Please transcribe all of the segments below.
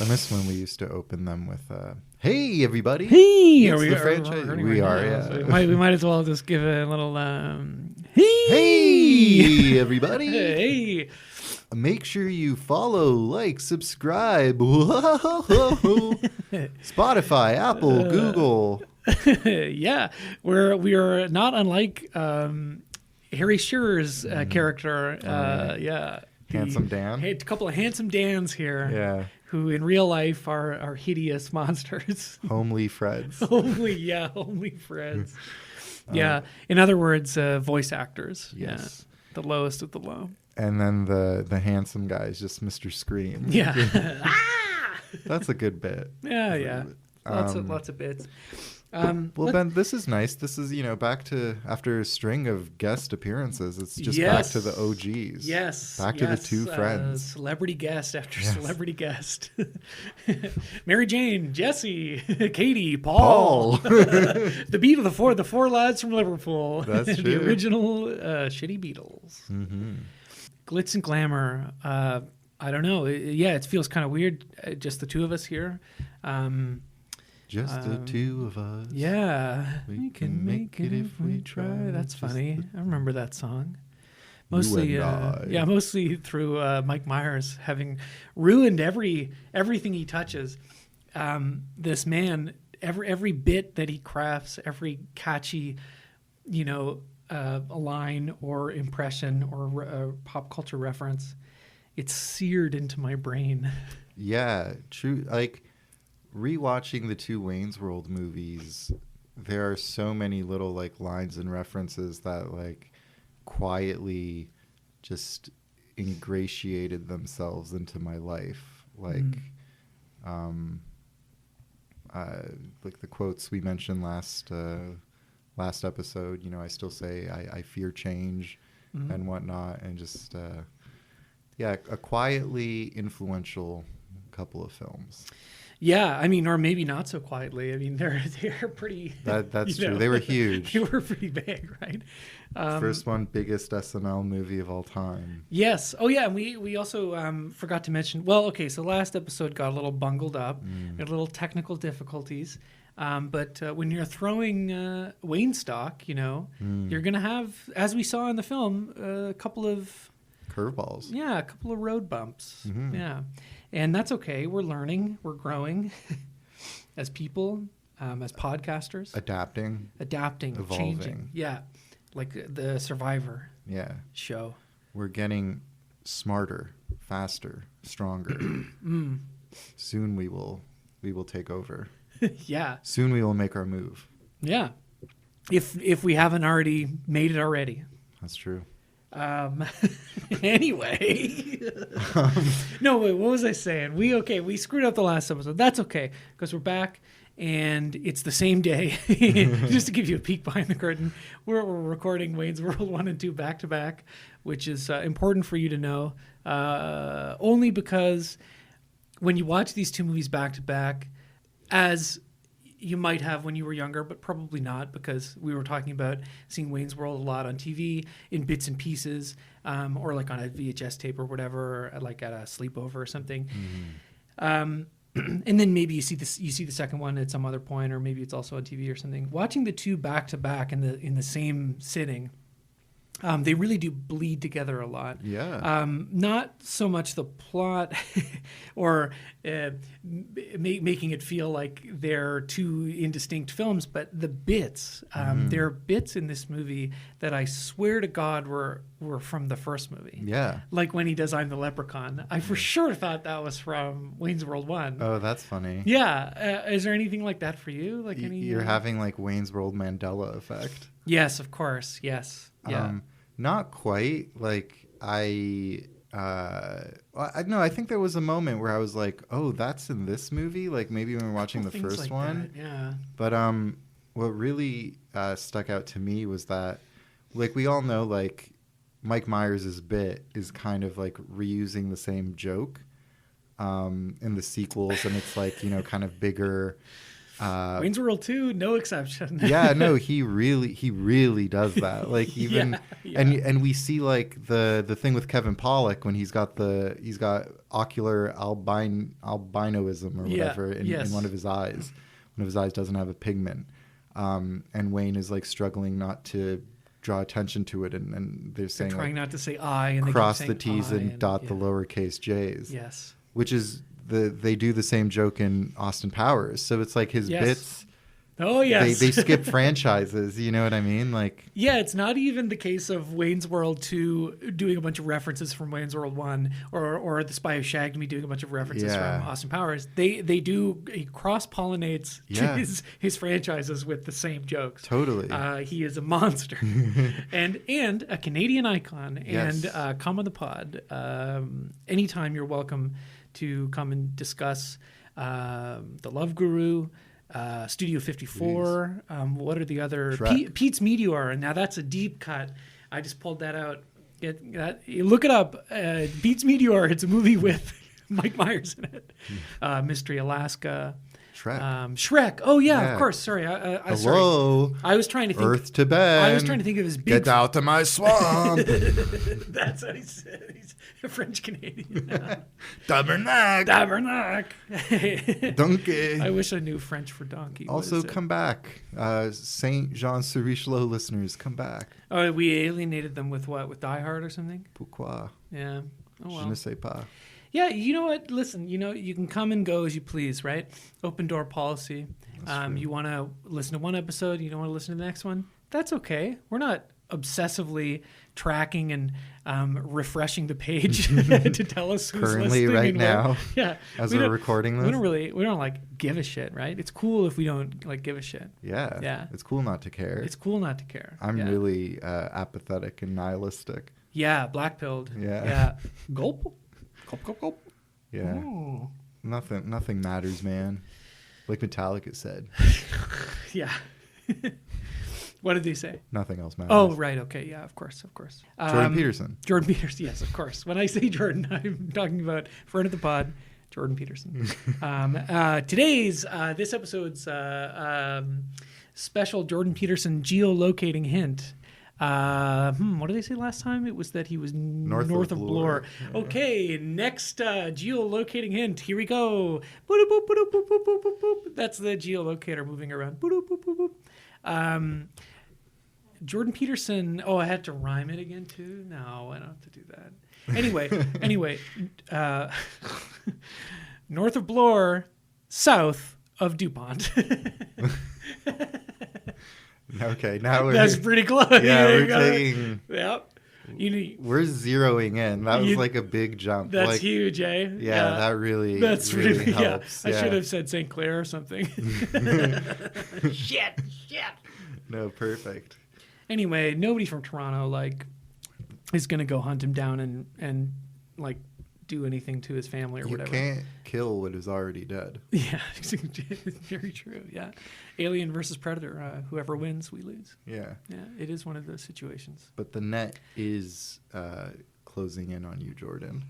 miss when we used to open them with, "Hey everybody, Hey, it's the franchise." We are, yeah. So we might as well just give a little hey, Hey everybody. Hey. Make sure you follow, like, subscribe. Spotify, Apple, Google. Yeah, we are not unlike Harry Shearer's character. Yeah, Handsome Dan. Hey, a couple of handsome Dans here. Yeah. Who in real life are hideous monsters. Homely Freds. homely Freds. Yeah. In other words, voice actors. Yes. Yeah. The lowest of the low. And then the handsome guy is just Mr. Scream. Yeah. That's a good bit. Yeah. Lots of bits. Well, Ben, this is nice. This is, back to, after a string of guest appearances, it's just back to the OGs. Yes. Back to the two friends. Celebrity guest after celebrity guest. Mary Jane, Jesse, Katie, Paul. The beat of the four lads from Liverpool. That's true. The original shitty Beatles. Mm-hmm. Glitz and glamour. I don't know. It feels kind of weird. Just the two of us here. Just the two of us. Yeah. We can make it if we try. That's funny. I remember that song. Mostly through Mike Myers having ruined everything he touches. This man, every bit that he crafts, every catchy, a line or impression or a pop culture reference, it's seared into my brain. Yeah, true. Like, rewatching the two Wayne's World movies, there are so many little lines and references that quietly just ingratiated themselves into my life. Like the quotes we mentioned last episode. I still say I fear change and whatnot, and just a quietly influential couple of films. Yeah, I mean, or maybe not so quietly. I mean, they're pretty. That's true. They were huge. They were pretty big, right? First one, biggest SNL movie of all time. Yes. Oh, yeah. And we also forgot to mention. Well, okay. So last episode got a little bungled up, had little technical difficulties. But when you're throwing Wayne stock, you're gonna have, as we saw in the film, a couple of curveballs. Yeah, a couple of road bumps. Mm-hmm. Yeah. And that's okay. We're learning. We're growing as people, as podcasters. Adapting, evolving. Changing. Yeah. Like the Survivor show. We're getting smarter, faster, stronger. Soon we will take over. Yeah. Soon we will make our move. Yeah. If we haven't already made it already. That's true. Anyway, no, wait, what was I saying? We screwed up the last episode. That's okay, because we're back and it's the same day. Just to give you a peek behind the curtain, we're recording Wayne's World 1 and 2 back to back, which is important for you to know, only because when you watch these two movies back to back, as you might have when you were younger, but probably not, because we were talking about seeing Wayne's World a lot on TV in bits and pieces, or like on a VHS tape or whatever, like at a sleepover or something. And then maybe you see the second one at some other point, or maybe it's also on TV or something. Watching the two back to back in the same sitting, they really do bleed together a lot. Yeah. Not so much the plot or making it feel like they're two indistinct films, but the bits. There are bits in this movie that I swear to God were from the first movie. Yeah. Like when he does I'm the Leprechaun. I for sure thought that was from Wayne's World 1. Oh, that's funny. Yeah. Is there anything like that for you? Like You're having Wayne's World Mandela effect. Yes, of course. Yes. Yeah. Not quite. I think there was a moment where I was like, oh, that's in this movie? Maybe when we were watching the first one. That, yeah. But what really stuck out to me was that, we all know, Mike Myers' bit is kind of reusing the same joke in the sequels, and it's kind of bigger, Wayne's World 2, no exception. Yeah, no, he really does that. Like even and we see like the thing with Kevin Pollak when he's got ocular albinoism or whatever in one of his eyes. One of his eyes doesn't have a pigment. And Wayne is like struggling not to draw attention to it, and they're saying trying like, not to say I and cross the T's and dot the lowercase J's. Yes. Which is they do the same joke in Austin Powers. So it's like his bits. Oh, yes. They skip franchises, you know what I mean? Like, yeah, it's not even the case of Wayne's World 2 doing a bunch of references from Wayne's World 1 or The Spy Who Shagged Me doing a bunch of references from Austin Powers. He cross-pollinates his franchises with the same jokes. Totally. He is a monster. and a Canadian icon. Yes. And come on the pod. Anytime you're welcome to come and discuss The Love Guru, Studio 54. What are the other? Pete's Meteor. And now that's a deep cut. I just pulled that out. Look it up. Pete's Meteor. It's a movie with Mike Myers in it. Mystery Alaska. Shrek. Oh yeah, of course. Sorry. Hello. Sorry. I was trying to think. Earth to bed. I was trying to think of his big. Get out of my swamp. That's what he said. He's a French Canadian. Tabernacle. Donkey. I wish I knew French for donkey. Also, come back. Saint Jean sur Richelieu listeners, come back. Oh, we alienated them with what? With Die Hard or something? Pourquoi? Yeah. Oh well. Je ne sais pas. Yeah, you know what? Listen, you can come and go as you please, right? Open door policy. You want to listen to one episode, you don't want to listen to the next one? That's okay. We're not obsessively tracking and refreshing the page to tell us who's currently listening right now. Yeah, as we're recording this, we don't like give a shit, right? It's cool if we don't like give a shit. Yeah. It's cool not to care. It's cool not to care. I'm really apathetic and nihilistic. Yeah, black-pilled. Yeah. Gulp. Gulp, gulp, gulp. Yeah. Ooh. Nothing matters, man. Like Metallica said. Yeah. What did they say? Nothing else matters. Oh, right. Okay. Yeah, of course. Jordan Peterson. Jordan Peterson. Yes, of course. When I say Jordan, I'm talking about friend of the pod, Jordan Peterson. This episode's special Jordan Peterson geolocating hint. What did they say last time? It was that he was north of Bloor. Yeah. Okay, next geolocating hint. Here we go. Boop, boop, boop, boop, boop, boop, boop, boop. That's the geolocator moving around. Boop, boop, boop, boop. Jordan Peterson. Oh, I had to rhyme it again too. No, I don't have to do that. Anyway, north of Bloor, south of DuPont. Okay, now that's pretty close. Yeah, we're taking. Yep. We're zeroing in. That was like a big jump. That's huge, eh? Yeah, that really. That's really helps. Yeah. I should have said St. Clair or something. Shit. No, perfect. Anyway, nobody from Toronto is gonna go hunt him down and do anything to his family or whatever. You can't kill what is already dead. Yeah, it's very true. Yeah, Alien versus Predator. Whoever wins, we lose. Yeah. Yeah, it is one of those situations. But the net is closing in on you, Jordan.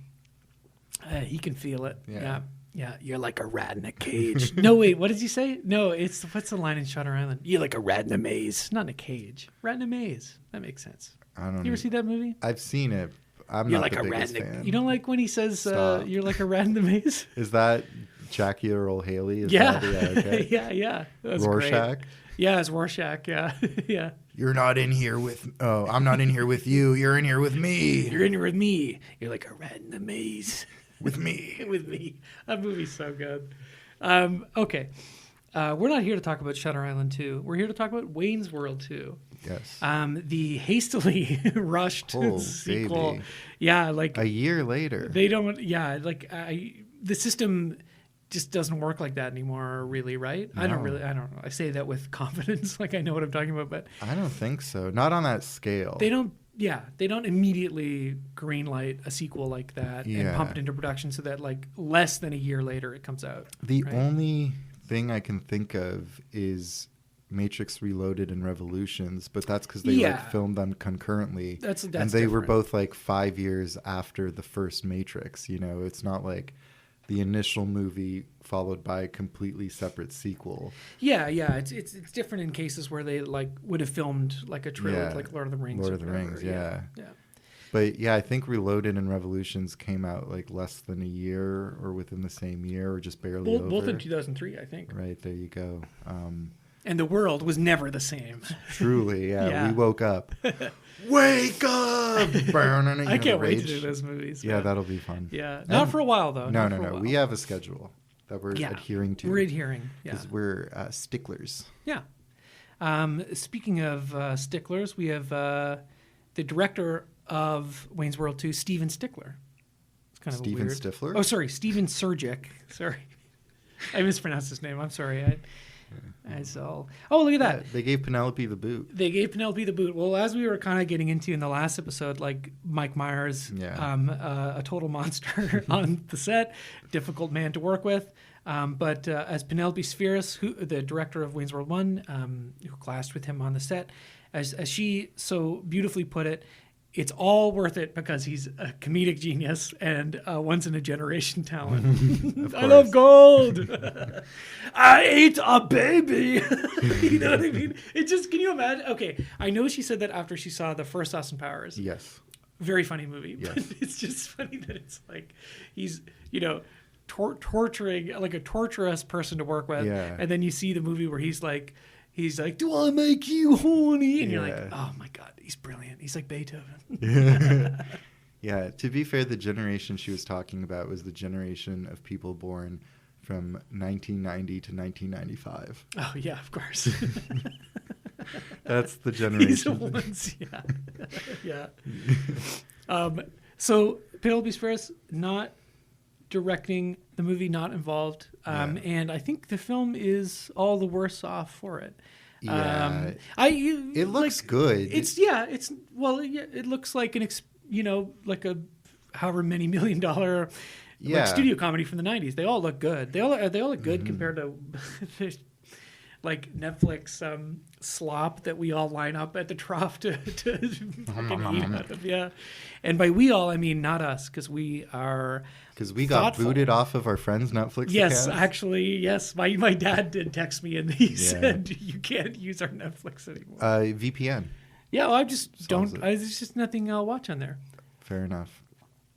He can feel it. Yeah. Yeah, you're like a rat in a cage. No, wait, what does he say? No, what's the line in Shutter Island? You're like a rat in a maze. Not in a cage. Rat in a maze. That makes sense. I don't know. You ever see that movie? I've seen it. I'm you're not like the a biggest rat fan. You don't like when he says you're like a rat in the maze? Is that Jackie Earle Haley? Okay. yeah. That's Rorschach? Great. Yeah, it's Rorschach, yeah. Yeah. You're not in here with... Oh, I'm not in here with you. You're in here with me. You're in here with me. You're like a rat in the maze. With me. With me. That movie's so good. Okay. We're not here to talk about Shutter Island 2. We're here to talk about Wayne's World 2. Yes. The hastily rushed sequel. Baby. Yeah, like... A year later. They don't... Yeah, like... the system just doesn't work like that anymore, really, right? No. I don't know. I say that with confidence, like I know what I'm talking about, but... I don't think so. Not on that scale. They don't immediately greenlight a sequel like that and pump it into production so that like less than a year later it comes out. The only thing I can think of is Matrix Reloaded and Revolutions, but that's because they filmed them concurrently. That's and they were both like 5 years after the first Matrix. You know, it's not like the initial movie followed by a completely separate sequel. Yeah. It's different in cases where they like would have filmed like a trilogy, like Lord of the Rings. Lord of the Rings, yeah. Yeah. But yeah, I think Reloaded and Revolutions came out like less than a year or within the same year or just barely over. Both in 2003, I think. Right, there you go. And the world was never the same. Truly, Yeah. We woke up. Wake up! I can't wait to do those movies. Yeah, that'll be fun. Yeah, not for a while though. No. We have a schedule that we're adhering to. We're adhering, because we're sticklers. Yeah. Speaking of sticklers, we have the director of Wayne's World 2, Steven Stickler. It's kind of Steven weird. Stifler? Oh, sorry, Steven Surgic. Sorry, I mispronounced his name. I'm sorry. Oh, look at that. Yeah, they gave Penelope the boot. Well, as we were kind of getting into in the last episode, like Mike Myers, a total monster on the set, difficult man to work with. But as Penelope Spheris, the director of Wayne's World 1, who clashed with him on the set, as she so beautifully put it, it's all worth it because he's a comedic genius and once in a generation talent. I love gold. I ate a baby. You know what I mean? It just, can you imagine? Okay, I know she said that after she saw the first Austin Powers. Yes. Very funny movie. Yes. But it's just funny that it's like he's, torturing, like a torturous person to work with. Yeah. And then you see the movie where he's like, do I make you horny? And you're like, oh my God, he's brilliant. He's like Beethoven. Yeah, to be fair, the generation she was talking about was the generation of people born from 1990 to 1995. Oh, yeah, of course. That's the generation. These are ones, yeah. So Penelope Spheris not directing the movie, not involved. And I think the film is all the worse off for it. Yeah. It looks good. It looks like like a however many $1 million like studio comedy from the 90s. They all look good. They all look good compared to like Netflix slop that we all line up at the trough to fucking eat out of. Yeah. And by we all, I mean not us, because we are got booted off of our friend's Netflix Yes, account. actually, yes. My dad did text me and he said you can't use our Netflix anymore. VPN. Yeah, well, I just don't. There's just nothing I'll watch on there. Fair enough.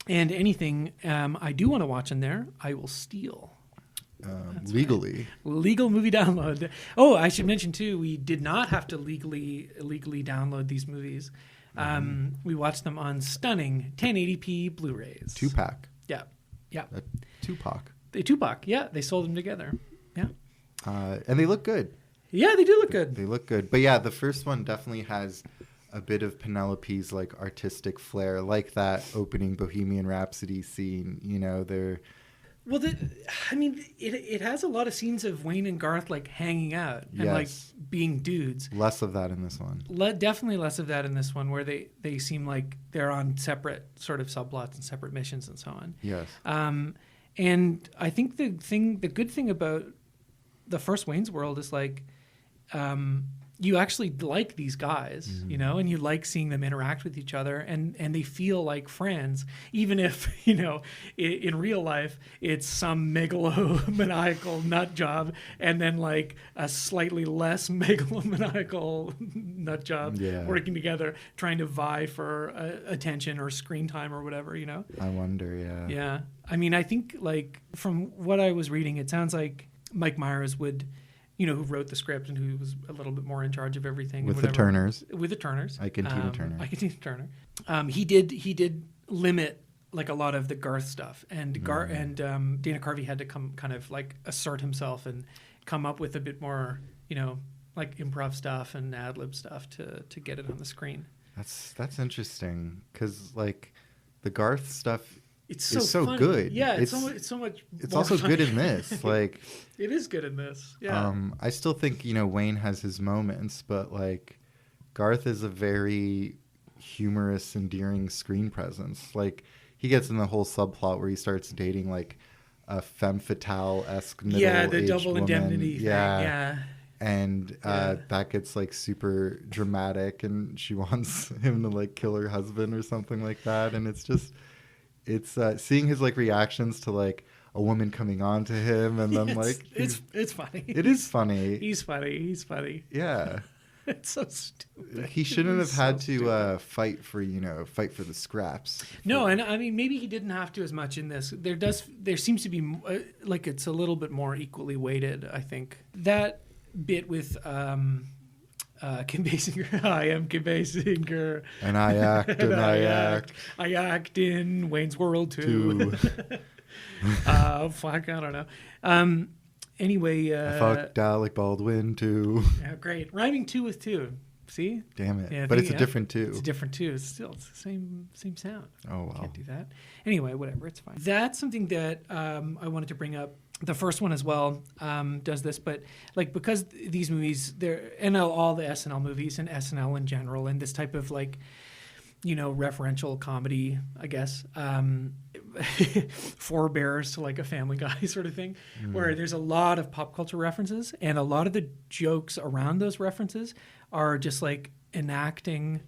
And anything I do want to watch on there, I will steal. Legally. Right. Legal movie download. Oh, I should mention too, we did not have to legally download these movies. We watched them on stunning 1080p Blu-rays. 2-pack. Yeah. Tupac. Tupac. Yeah, they sold them together. Yeah. And they look good. Yeah, they do look good. They look good. But yeah, the first one definitely has a bit of Penelope's like artistic flair, like that opening Bohemian Rhapsody scene. They're... Well, it has a lot of scenes of Wayne and Garth like hanging out and like being dudes. Less of that in this one. Definitely less of that in this one, where they seem like they're on separate sort of subplots and separate missions and so on. Yes. And I think the good thing about the first Wayne's World is like, you actually like these guys, and you like seeing them interact with each other, and they feel like friends, even if, in real life, it's some megalomaniacal nut job, and then like a slightly less megalomaniacal nut job working together, trying to vie for attention or screen time or whatever, I wonder, yeah. Yeah. I mean, I think like from what I was reading, it sounds like Mike Myers would... who wrote the script and who was a little bit more in charge of everything. With the Turners. Tina Turner. He did limit like a lot of the Garth stuff, and Dana Carvey had to come kind of like assert himself and come up with a bit more, like improv stuff and ad lib stuff to get it on the screen. That's interesting, because like the Garth stuff. It's so funny. good. Yeah, it's so much. It's also funny. good in this. Like, it is good in this. Yeah. I still think Wayne has his moments, but like Garth is a very humorous, endearing screen presence. Like he gets in the whole subplot where he starts dating like a femme fatale-esque middle-aged the double woman. indemnity thing. Yeah. And that gets like super dramatic, and she wants him to like kill her husband or something like that, and it's just. It's seeing his like reactions to like a a woman coming on to him, and then it's funny. It is funny. He's funny. Yeah. It's so stupid. He shouldn't have had to fight for the scraps. No, and I mean maybe he didn't have to as much in this. There seems to be like it's a little bit more equally weighted. I think that bit with Kim Basinger. I am Kim Basinger, and I act and I act. I act in Wayne's World too. Fuck, I don't know. Anyway, I fucked Alec Baldwin too. Yeah, great. Rhyming two with two. See? Damn it. Yeah, but it's a different two. It's a different two. It's the same sound. Oh, wow. Can't do that. Anyway, whatever. It's fine. That's something that I wanted to bring up. The first one as well does this, but like because these movies, and all the SNL movies and SNL in general, and this type of like, referential comedy, I guess, forebears to like a Family Guy sort of thing, where there's a lot of pop culture references, and a lot of the jokes around those references are just like reenacting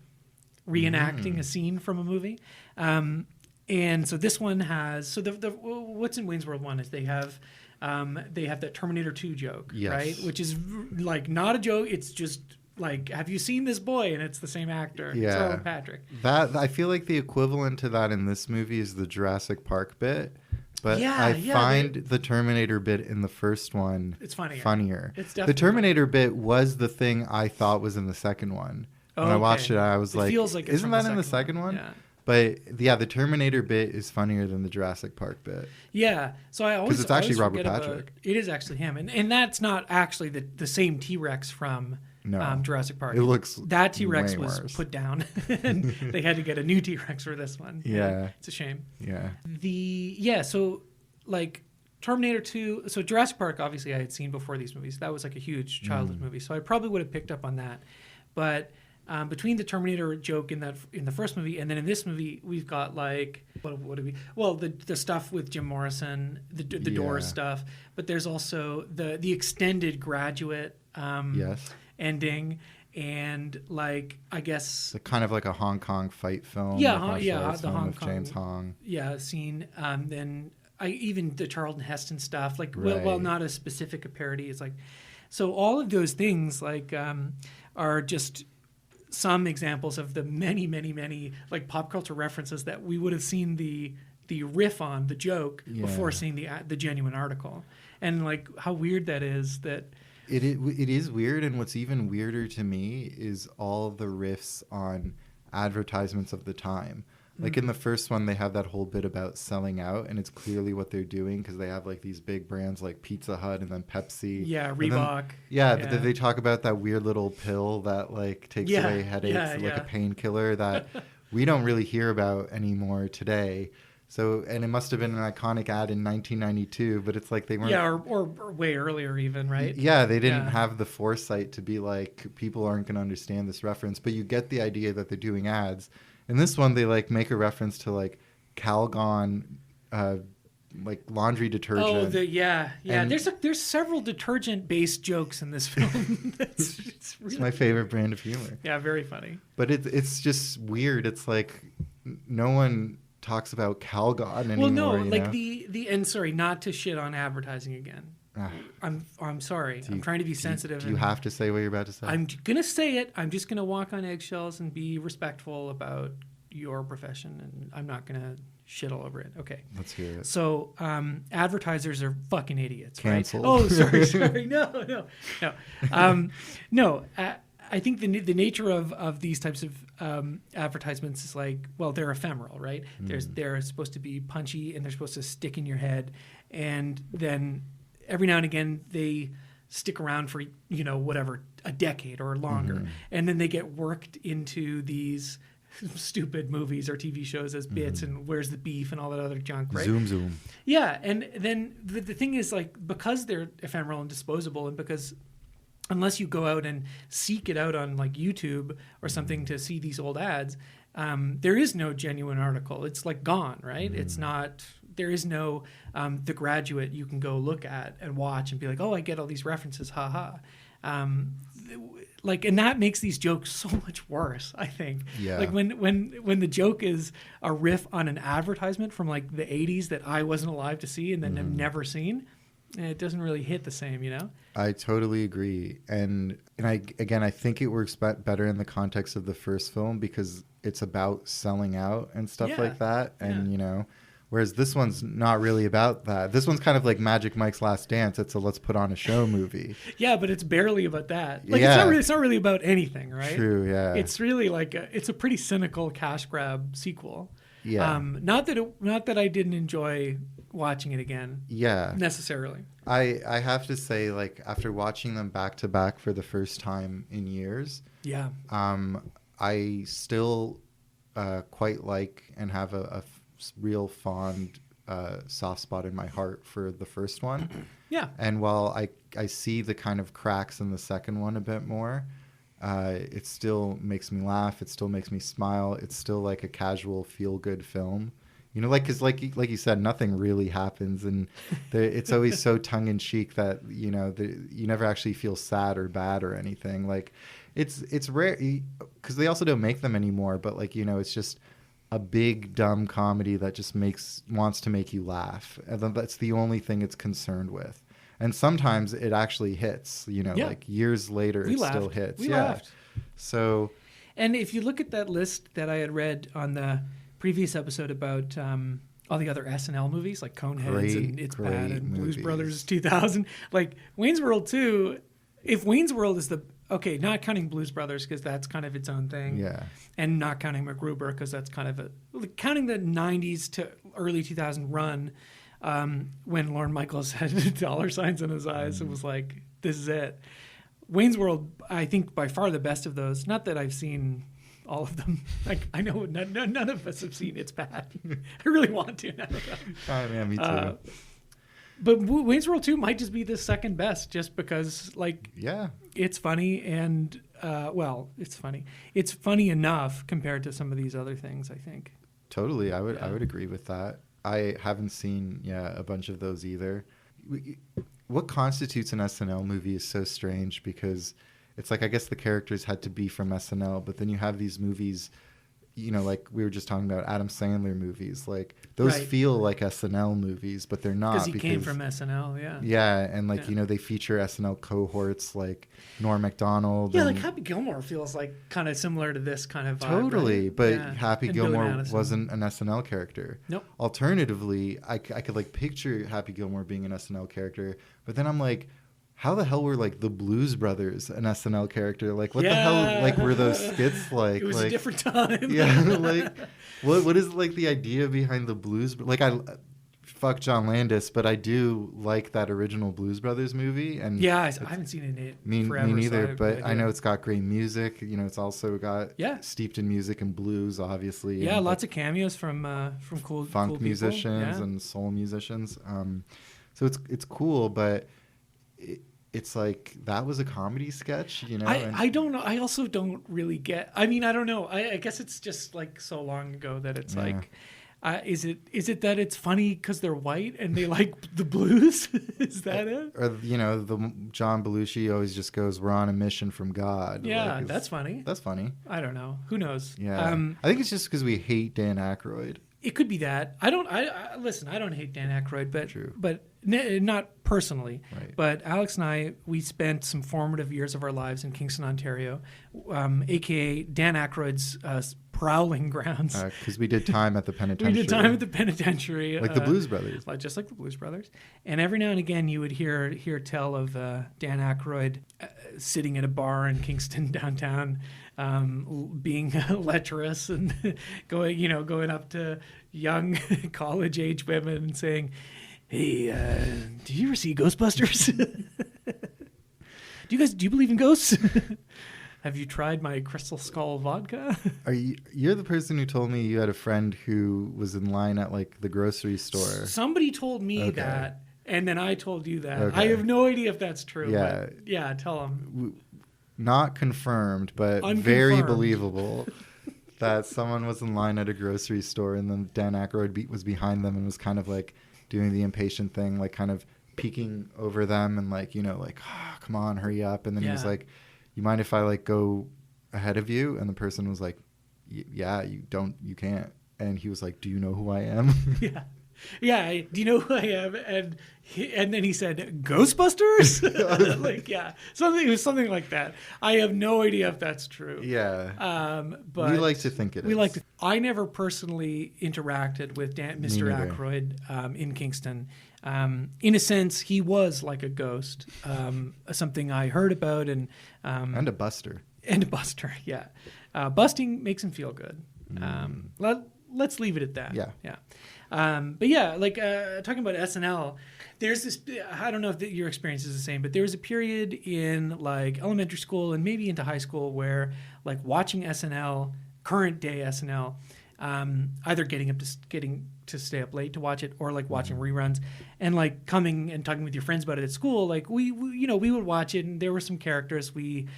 a scene from a movie. And so this one has, the what's in Wayne's World 1 is they have that Terminator 2 joke, yes. right? Which is like not a joke. It's just like, have you seen this boy? And it's the same actor. Yeah. So Patrick. That I feel like the equivalent to that in this movie is the Jurassic Park bit. But I find the Terminator bit in the first one it's funnier. It's definitely the Terminator bit was the thing I thought was in the second one. When I watched it, I was feels like isn't that in the second one? Yeah. But yeah, the Terminator bit is funnier than the Jurassic Park bit. Yeah, so I always because it's actually Robert Patrick. It is actually him, and that's not actually the same T-Rex from Jurassic Park. It looks that T-Rex way was worse. put down, and they had to get a new T-Rex for this one. Yeah, it's a shame. Yeah. So like Terminator 2. So Jurassic Park, obviously, I had seen before these movies. That was like a huge childhood movie, so I probably would have picked up on that, but. Between the Terminator joke in the first movie and then in this movie, we've got like what do we? Well, the stuff with Jim Morrison, the Doors stuff, but there's also the extended Graduate ending, and like I guess kind of like a Hong Kong fight film. The Hong Kong James Hong scene. Then even the Charlton Heston stuff, like right. well, not a specific a parody. It's like so all of those things like are just. Some examples of the many, many, many like pop culture references that we would have seen the riff on the joke before seeing the genuine article, and like how weird that is. That it is weird, and what's even weirder to me is all the riffs on advertisements of the time. Like in the first one, they have that whole bit about selling out, and it's clearly what they're doing because they have like these big brands like Pizza Hut and then Pepsi. Yeah, Reebok. But then they talk about that weird little pill that like takes away headaches, like a painkiller that we don't really hear about anymore today. So, and it must have been an iconic ad in 1992, but it's like they weren't. Yeah, or way earlier even, right? Yeah, they didn't have the foresight to be like, people aren't going to understand this reference, but you get the idea that they're doing ads. In this one, they like make a reference to like Calgon, like laundry detergent. And there's several detergent-based jokes in this film. It's my favorite brand of humor. Yeah, very funny. But it's just weird. It's like no one talks about Calgon anymore. Well, no, like know? the and sorry, not to shit on advertising again. I'm sorry. I'm trying to be sensitive. Do you have to say what you're about to say? I'm gonna say it. I'm just gonna walk on eggshells and be respectful about your profession, and I'm not gonna shit all over it. Okay. Let's hear it. So, advertisers are fucking idiots, Canceled. Right? Oh, sorry. No. No. I think the nature of these types of advertisements is like, well, they're ephemeral, right? They're supposed to be punchy and they're supposed to stick in your head, and then every now and again they stick around for whatever, a decade or longer, and then they get worked into these stupid movies or TV shows as bits, and where's the beef and all that other junk, right? Zoom. Yeah, and then the thing is, like, because they're ephemeral and disposable, and because unless you go out and seek it out on like YouTube or something to see these old ads, there is no genuine article. It's like gone, right? It's not. There is no The Graduate you can go look at and watch and be like, oh, I get all these references, haha. like, and that makes these jokes so much worse, I think. Yeah. Like when the joke is a riff on an advertisement from like the 80s that I wasn't alive to see and then have never seen, it doesn't really hit the same, you know? I totally agree. And I think it works better in the context of the first film because it's about selling out and stuff like that. And, you know, whereas this one's not really about that. This one's kind of like Magic Mike's Last Dance. It's a let's put on a show movie. Yeah, but it's barely about that. Like it's not really about anything, right? True, yeah. It's really like it's a pretty cynical cash grab sequel. Yeah. Not that I didn't enjoy watching it again. Yeah. Necessarily. I have to say, like, after watching them back to back for the first time in years, yeah. I still quite like and have a real fond soft spot in my heart for the first one. Yeah. And while I see the kind of cracks in the second one a bit more, it still makes me laugh. It still makes me smile. It's still like a casual feel-good film. You know, like, because like you said, nothing really happens, and it's always so tongue-in-cheek that, you know, you never actually feel sad or bad or anything. Like, it's rare, because they also don't make them anymore, but, like, you know, it's just a big, dumb comedy that just wants to make you laugh. And then that's the only thing it's concerned with. And sometimes it actually hits, you know, like years later, still hits. We laughed. So. And if you look at that list that I had read on the previous episode about all the other SNL movies like Coneheads and It's Bad and Blues Brothers 2000, like Wayne's World 2, if Wayne's World is not counting Blues Brothers because that's kind of its own thing, and not counting MacGruber because that's kind of counting the 90s to early 2000 run when Lorne Michaels had dollar signs in his eyes and was like, this is it. Wayne's World, I think by far the best of those. Not that I've seen all of them. Like, I know none of us have seen It's Bad. I really want to now. Oh, yeah, me too. But Wayne's World 2 might just be the second best just because, like, it's funny and, it's funny. It's funny enough compared to some of these other things, I think. Totally. I would agree with that. I haven't seen, a bunch of those either. What constitutes an SNL movie is so strange because it's like, I guess the characters had to be from SNL, but then you have these movies, you know, like we were just talking about Adam Sandler movies, like those feel like SNL movies, but they're not. Because he came from SNL, Yeah, and like, you know, they feature SNL cohorts like Norm Macdonald. Yeah, like Happy Gilmore feels like kind of similar to this kind of vibe. Totally, right? but Happy Gilmore wasn't an SNL character. Nope. Alternatively, I could like picture Happy Gilmore being an SNL character, but then I'm like, how the hell were like the Blues Brothers an SNL character? Like, what the hell like were those skits like? It was like, a different time. Yeah, like what is like the idea behind the Blues? Like, fuck John Landis, but I do like that original Blues Brothers movie. And I haven't seen it forever. Me neither, so but I know it's got great music. You know, it's also got steeped in music and blues, obviously. Yeah, and lots of cameos from cool funk cool musicians and soul musicians. So it's cool, but it's like that was a comedy sketch, you know. I don't know. I also don't really get. I mean, I don't know. I guess it's just like so long ago that it's like. Is it that it's funny because they're white and they like the blues? Is that it? Or, you know, the John Belushi always just goes, "We're on a mission from God." Yeah, like, that's funny. That's funny. I don't know. Who knows? Yeah, I think it's just because we hate Dan Aykroyd. It could be that. I listen. I don't hate Dan Aykroyd, but not personally. Right. But Alex and I, we spent some formative years of our lives in Kingston, Ontario, aka Dan Aykroyd's prowling grounds. Because we did time at the penitentiary. We did time at the penitentiary, like the Blues Brothers, just like the Blues Brothers. And every now and again, you would hear tell of Dan Aykroyd sitting at a bar in Kingston downtown, being lecherous and going up to young college age women and saying, "Hey, did you ever see Ghostbusters? Do you believe in ghosts? Have you tried my Crystal Skull vodka?" You're the person who told me you had a friend who was in line at like the grocery store. Somebody told me that, and then I told you that. Okay. I have no idea if that's true. Yeah, but yeah. Tell them. Not confirmed, but very believable. That someone was in line at a grocery store, and then Dan Aykroyd was behind them and was kind of like doing the impatient thing, like kind of peeking over them and like, you know, like, oh, come on, hurry up. And then he was like, you mind if I like go ahead of you? And the person was like, yeah, you can't. And he was like, do you know who I am? Yeah. Yeah, do you know who I am? And then he said, Ghostbusters? Like, yeah, it was something like that. I have no idea if that's true. Yeah. But we like to think it is. I never personally interacted with Mr. Aykroyd in Kingston. In a sense, he was like a ghost, something I heard about. And a buster. And a buster, yeah. Busting makes him feel good. Let's leave it at that. Yeah. Yeah. But yeah, like talking about SNL, there's this, I don't know if your experience is the same, but there was a period in like elementary school and maybe into high school where like watching SNL, current day SNL, either getting to stay up late to watch it or like watching reruns and like coming and talking with your friends about it at school. Like we would watch it and there were some characters we'd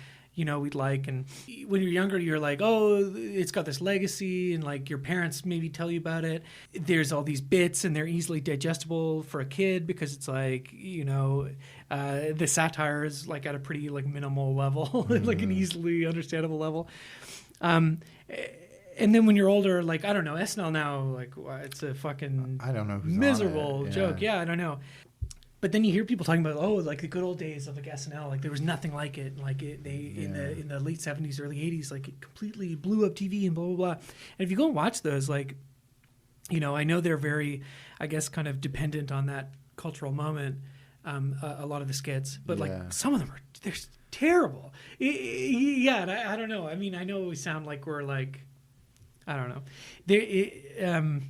like, and when you're younger, you're like, oh, it's got this legacy, and like your parents maybe tell you about it. There's all these bits, and they're easily digestible for a kid because it's like, the satire is like at a pretty like minimal level, like an easily understandable level. And then when you're older, like, I don't know, SNL now, like, it's a fucking I don't know who's miserable on it. joke. Yeah, I don't know. But then you hear people talking about, oh, like the good old days of like SNL, like there was nothing like it. Like in the late 70s, early 80s, like it completely blew up TV and blah, blah, blah. And if you go and watch those, like, I know they're very, I guess, kind of dependent on that cultural moment, a lot of the skits. But like some of them they're terrible. And I don't know. I mean, I know we sound like we're like, I don't know.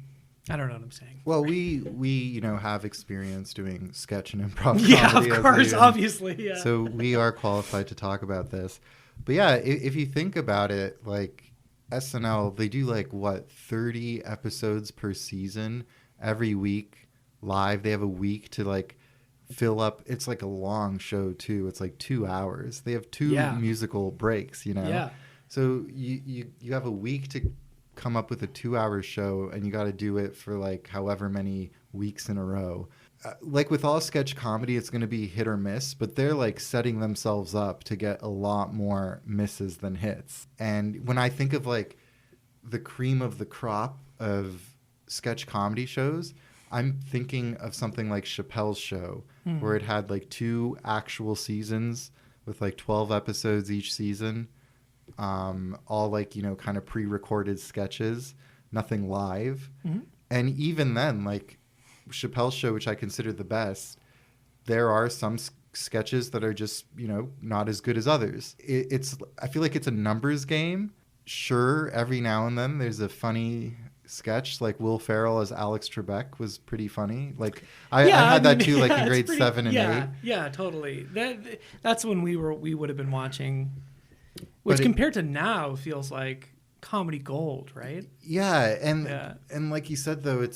I don't know what I'm saying. Well, we have experience doing sketch and improv comedy. Yeah, of course, obviously. Yeah. So we are qualified to talk about this. But yeah, if you think about it, like SNL, they do like 30 episodes per season every week live. They have a week to like fill up. It's like a long show too. It's like 2 hours. They have two musical breaks, Yeah. So you have a week to come up with a 2-hour show, and you got to do it for like however many weeks in a row. Like with all sketch comedy, it's going to be hit or miss, but they're like setting themselves up to get a lot more misses than hits. And when I think of like the cream of the crop of sketch comedy shows, I'm thinking of something like Chappelle's Show, where it had like 2 actual seasons with like 12 episodes each season. All like, kind of pre-recorded sketches, nothing live. And even then, like Chappelle's Show, which I consider the best, there are some sketches that are just, not as good as others. I feel like it's a numbers game. Sure, every now and then there's a funny sketch, like Will Ferrell as Alex Trebek was pretty funny. Like I had that too, like in grade 7 and 8. Yeah, totally. That's when we would have been watching. Which compared to now feels like comedy gold, right? Yeah, and like you said though,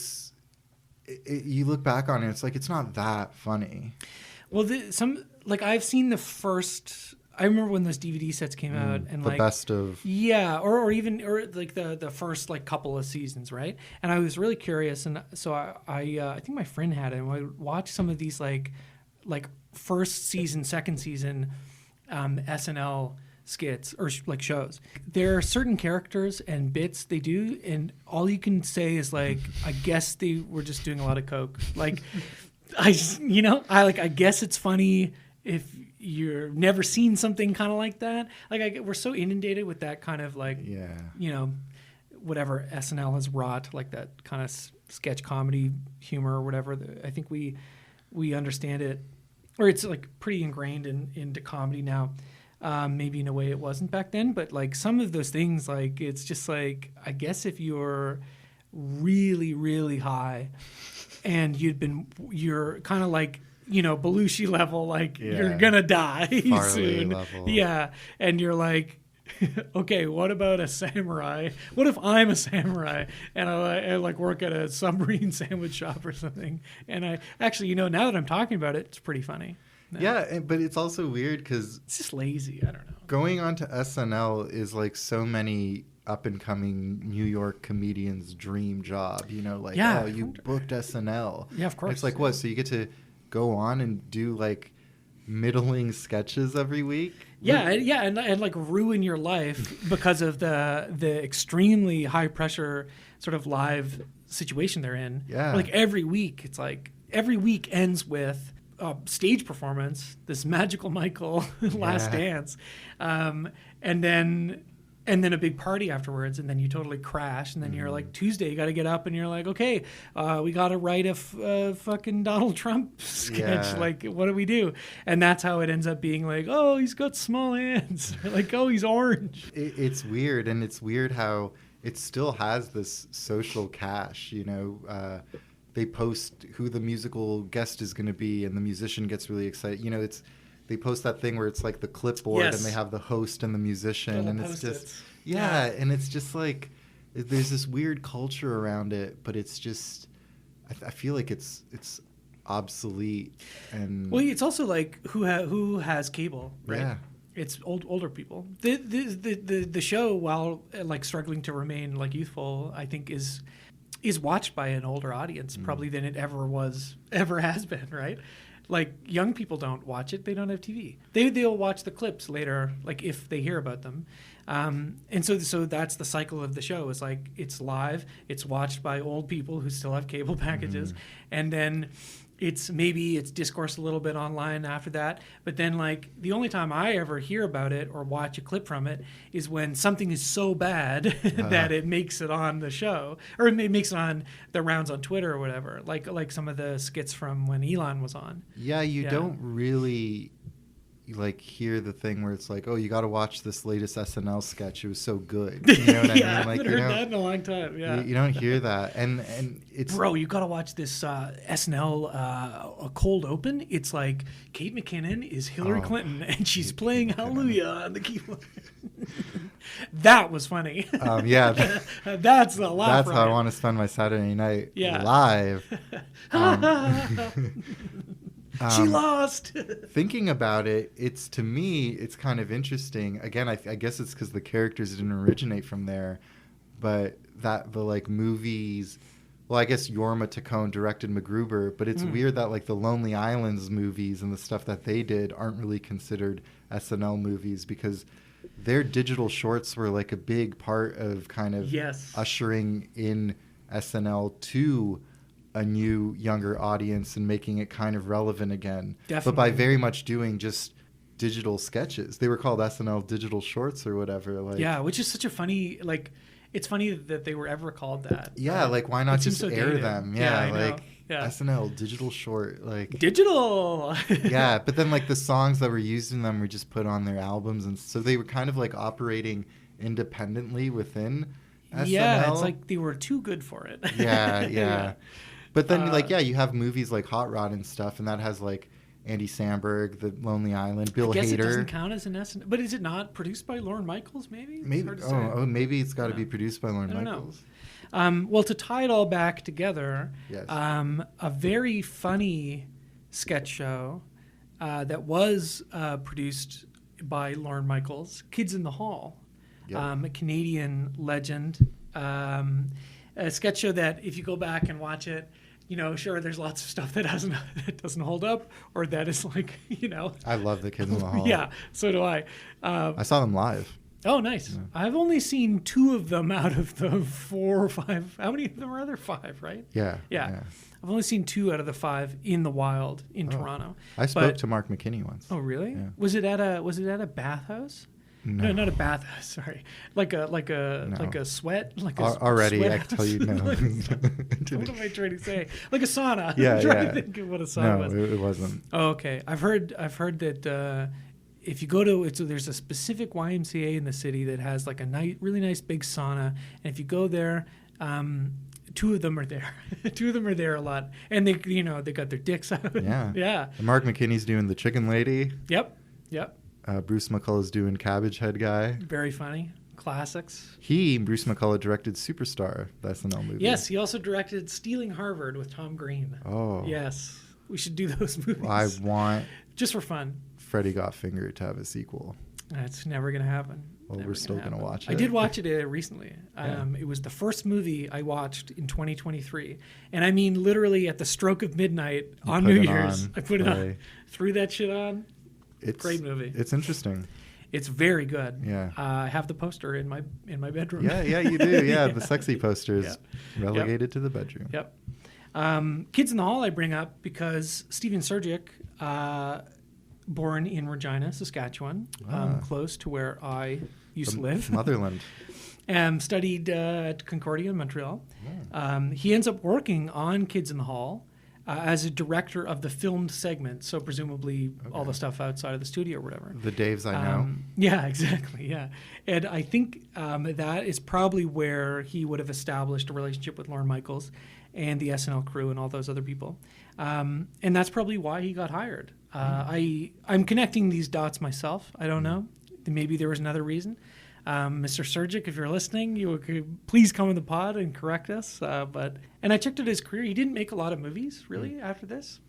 you look back on it, it's like it's not that funny. Well, I've seen the first. I remember when those DVD sets came out, and the like best of or even like the first like couple of seasons, right? And I was really curious, and so I think my friend had it, and I watched some of these like first season, second season SNL skits or like shows. There are certain characters and bits they do, and all you can say is like, I guess they were just doing a lot of coke. Like, I guess it's funny if you've never seen something kind of like that. Like, we're so inundated with that kind of like, whatever SNL has wrought, like that kind of sketch comedy humor or whatever. I think we understand it, or it's like pretty ingrained into comedy now. Maybe in a way it wasn't back then, but like some of those things, like it's just like, I guess if you're really, really high and you're kind of like, Belushi level, like you're gonna die soon. Level. Yeah. And you're like, okay, what about a samurai? What if I'm a samurai and I like work at a submarine sandwich shop or something? And I actually, now that I'm talking about it, it's pretty funny. No. Yeah, but it's also weird because it's just lazy. I don't know. Going on to SNL is like so many up and coming New York comedians' dream job. You booked SNL. Yeah, of course. And it's like what? So you get to go on and do like middling sketches every week. And like ruin your life because of the extremely high pressure sort of live situation they're in. Yeah. Like every week, it's like every week ends with a stage performance, this Magical Michael Last Dance, and then a big party afterwards, and then you totally crash, and then you're like, Tuesday, you got to get up, and you're like, okay, we got to write a fucking Donald Trump sketch. Yeah. Like, what do we do? And that's how it ends up being like, oh, he's got small hands. Like, oh, he's orange. It's weird, and it's weird how it still has this social cache, they post who the musical guest is going to be, and the musician gets really excited. They post that thing where it's like the clipboard and they have the host and the musician, Little and it's Post-its. just and it's just like there's this weird culture around it, but it's just I feel like it's obsolete. And well, it's also like who has cable, right? Yeah. It's older people. The show, while like struggling to remain like youthful, I think is watched by an older audience probably than it ever has been, right? Like young people don't watch it; they don't have TV. They'll watch the clips later, like if they hear about them. And so that's the cycle of the show. It's like it's live, it's watched by old people who still have cable packages, and then it's discourse a little bit online after that. But then like the only time I ever hear about it or watch a clip from it is when something is so bad that it makes it on the show, or it makes it on the rounds on Twitter or whatever. Like some of the skits from when Elon was on. Yeah, you don't really like hear the thing where it's like, oh, you got to watch this latest SNL sketch. It was so good. You know what I mean? Like, I haven't heard that in a long time. Yeah, you don't hear that, and it's bro, you got to watch this SNL a cold open. It's like Kate McKinnon is Hillary Clinton, and she's playing Hallelujah on the keyboard. That was funny. Yeah, that's a lot. That's how I want to spend my Saturday night live. She lost. Thinking about it, to me, it's kind of interesting. Again, I guess it's because the characters didn't originate from there, but that the like movies. Well, I guess Jorma Taccone directed MacGruber, but it's weird that like the Lonely Islands movies and the stuff that they did aren't really considered SNL movies because their digital shorts were like a big part of kind of ushering in SNL to a new younger audience and making it kind of relevant again. Definitely. But by very much doing just digital sketches. They were called SNL digital shorts or whatever. Like, yeah, which is such a funny, like, it's funny that they were ever called that. Yeah, like why not just air them? Yeah, like SNL digital short, like digital. Yeah, but then like the songs that were used in them were just put on their albums, and so they were kind of like operating independently within SNL. Yeah, it's like they were too good for it. Yeah. But then, you have movies like Hot Rod and stuff, and that has, like, Andy Samberg, The Lonely Island, Bill Hader. I guess it doesn't count as an SNL. But is it not produced by Lorne Michaels, maybe? Maybe. Maybe it's got to be produced by Lorne Michaels. Well, to tie it all back together, yes. A very funny sketch show that was produced by Lorne Michaels, Kids in the Hall, a Canadian legend. A sketch show that, if you go back and watch it, sure, there's lots of stuff that doesn't hold up, or that is like, I love the Kids in the Hall. Yeah, so do I. I saw them live. Oh, nice. Yeah. I've only seen 2 of them out of the 4 or 5. How many of them are there? 5, right? Yeah. I've only seen 2 out of the 5 in the wild in Toronto. I spoke to Mark McKinney once. Oh, really? Yeah. Was it at a bathhouse? No, not a bathhouse. Sorry, like a sweat. Already, sweat I can tell you no. What am I trying to say? Like a sauna. Yeah, I'm trying to think of what a sauna was. No, it wasn't. Oh, okay. I've heard that if you go to there's a specific YMCA in the city that has like a really nice big sauna, and if you go there, 2 of them are there. 2 of them are there a lot, and they got their dicks out. Yeah. And Mark McKinney's doing the Chicken Lady. Yep. Bruce McCullough's doing Cabbage Head Guy. Very funny. Classics. Bruce McCullough, directed Superstar, the SNL movie. Yes, he also directed Stealing Harvard with Tom Green. Oh. Yes. We should do those movies. I want... just for fun. Freddy Got Fingered to have a sequel. That's never going to happen. Well, we're still going to watch it. I did watch it recently. It was the first movie I watched in 2023. And I mean literally at the stroke of midnight on New Year's. I put it on. Threw that shit on. Great movie. It's interesting. It's very good. Yeah. I have the poster in my bedroom. Yeah, you do. Yeah, the sexy poster is Yeah. relegated to the bedroom. Yep. Kids in the Hall I bring up because Steven Surgic, born in Regina, Saskatchewan, close to where I used to live. Motherland. Studied at Concordia in Montreal. He ends up working on Kids in the Hall as a director of the filmed segment, so presumably all the stuff outside of the studio or whatever. The Daves I know. Yeah, exactly, yeah. And I think that is probably where he would have established a relationship with Lorne Michaels and the SNL crew and all those other people. And that's probably why he got hired. I'm connecting these dots myself. I don't know. Maybe there was another reason. Mr. Surgic, if you're listening, you could please come in the pod and correct us. And I checked out his career. He didn't make a lot of movies, really, after this.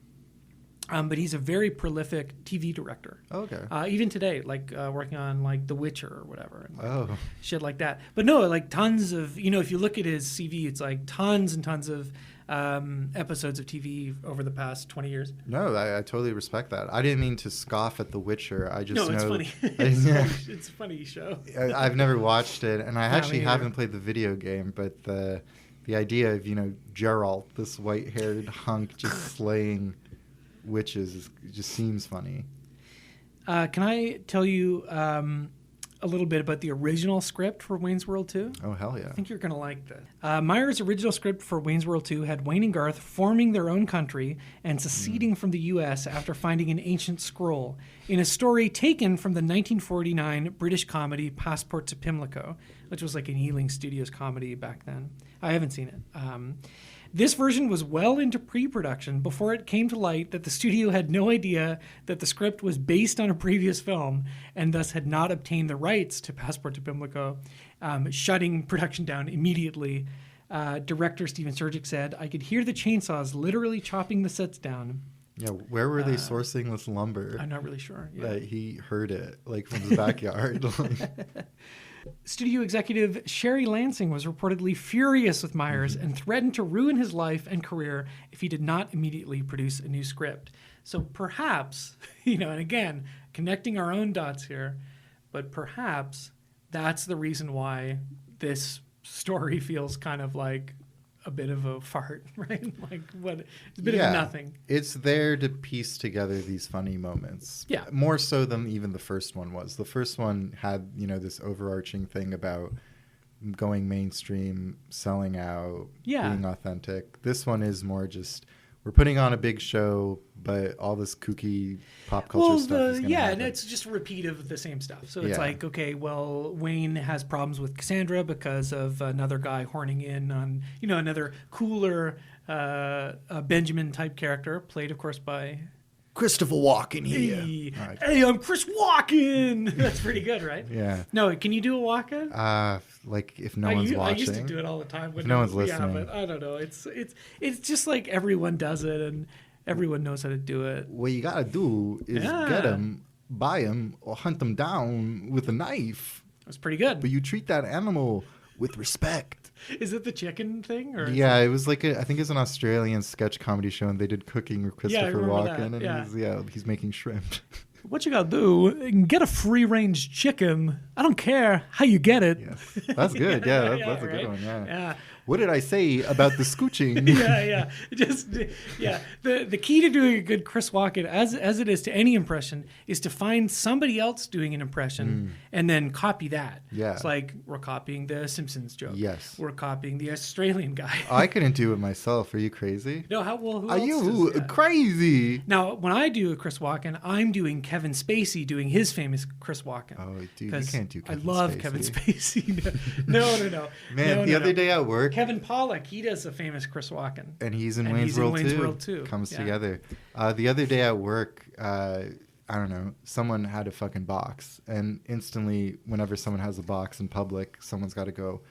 But he's a very prolific TV director. Okay. Even today, working on like The Witcher or whatever. And, shit like that. But no, like tons of, if you look at his CV, it's like tons and tons of episodes of TV over the past 20 years. No, I totally respect that. I didn't mean to scoff at The Witcher. I just know it's funny. It's a funny show. I've never watched it, and I actually haven't played the video game, but the idea of, Geralt, this white-haired hunk just slaying witches, just seems funny. Can I tell you a little bit about the original script for Wayne's World 2? Oh, hell yeah. I think you're going to like this. Meyer's original script for Wayne's World 2 had Wayne and Garth forming their own country and seceding from the U.S. after finding an ancient scroll in a story taken from the 1949 British comedy Passport to Pimlico, which was like an Ealing Studios comedy back then. I haven't seen it. This version was well into pre-production before it came to light that the studio had no idea that the script was based on a previous film and thus had not obtained the rights to Passport to Pimlico, shutting production down immediately. Director Steven Surgic said, "I could hear the chainsaws literally chopping the sets down." Yeah, where were they sourcing this lumber? I'm not really sure. Yeah. That he heard it, from his backyard. Studio executive Sherry Lansing was reportedly furious with Myers and threatened to ruin his life and career if he did not immediately produce a new script. So perhaps, and again, connecting our own dots here, but perhaps that's the reason why this story feels kind of like a bit of a fart, right? It's a bit of nothing. It's there to piece together these funny moments. Yeah. More so than even the first one was. The first one had, this overarching thing about going mainstream, selling out, being authentic. This one is more just, we're putting on a big show, but all this kooky pop culture stuff is going to happen. And it's just a repeat of the same stuff. So it's like, okay, well, Wayne has problems with Cassandra because of another guy horning in on, another cooler Benjamin-type character, played, of course, by Christopher Walken here. Hey, I'm Chris Walken. That's pretty good, right? Yeah. No, can you do a Walken? If no one's watching. I used to do it all the time. If no one's listening. But I don't know. It's just like everyone does it, and everyone knows how to do it. What you gotta do is get them, buy them, or hunt them down with a knife. That's pretty good. But you treat that animal with respect. Is it the chicken thing? Or yeah, it was I think it was an Australian sketch comedy show, and they did cooking with Christopher Walken, and he's making shrimp. What you gotta do, get a free-range chicken. I don't care how you get it. Yes. That's good. That's a good one. Yeah. What did I say about the scooching? The key to doing a good Chris Walken, as it is to any impression, is to find somebody else doing an impression and then copy that. Yeah. It's like we're copying the Simpsons joke. Yes. We're copying the Australian guy. I couldn't do it myself. Are you crazy? No, who are else you does crazy? Now, when I do a Chris Walken, I'm doing Kevin Spacey doing his famous Chris Walken. Oh, dude, you can't do Kevin Spacey. I love Kevin Spacey. No. Man, the other day at work, Kevin Pollak, he does a famous Chris Walken. And he's in Wayne's World too. Comes together. The other day at work, I don't know, someone had a fucking box. And instantly, whenever someone has a box in public, someone's got to go,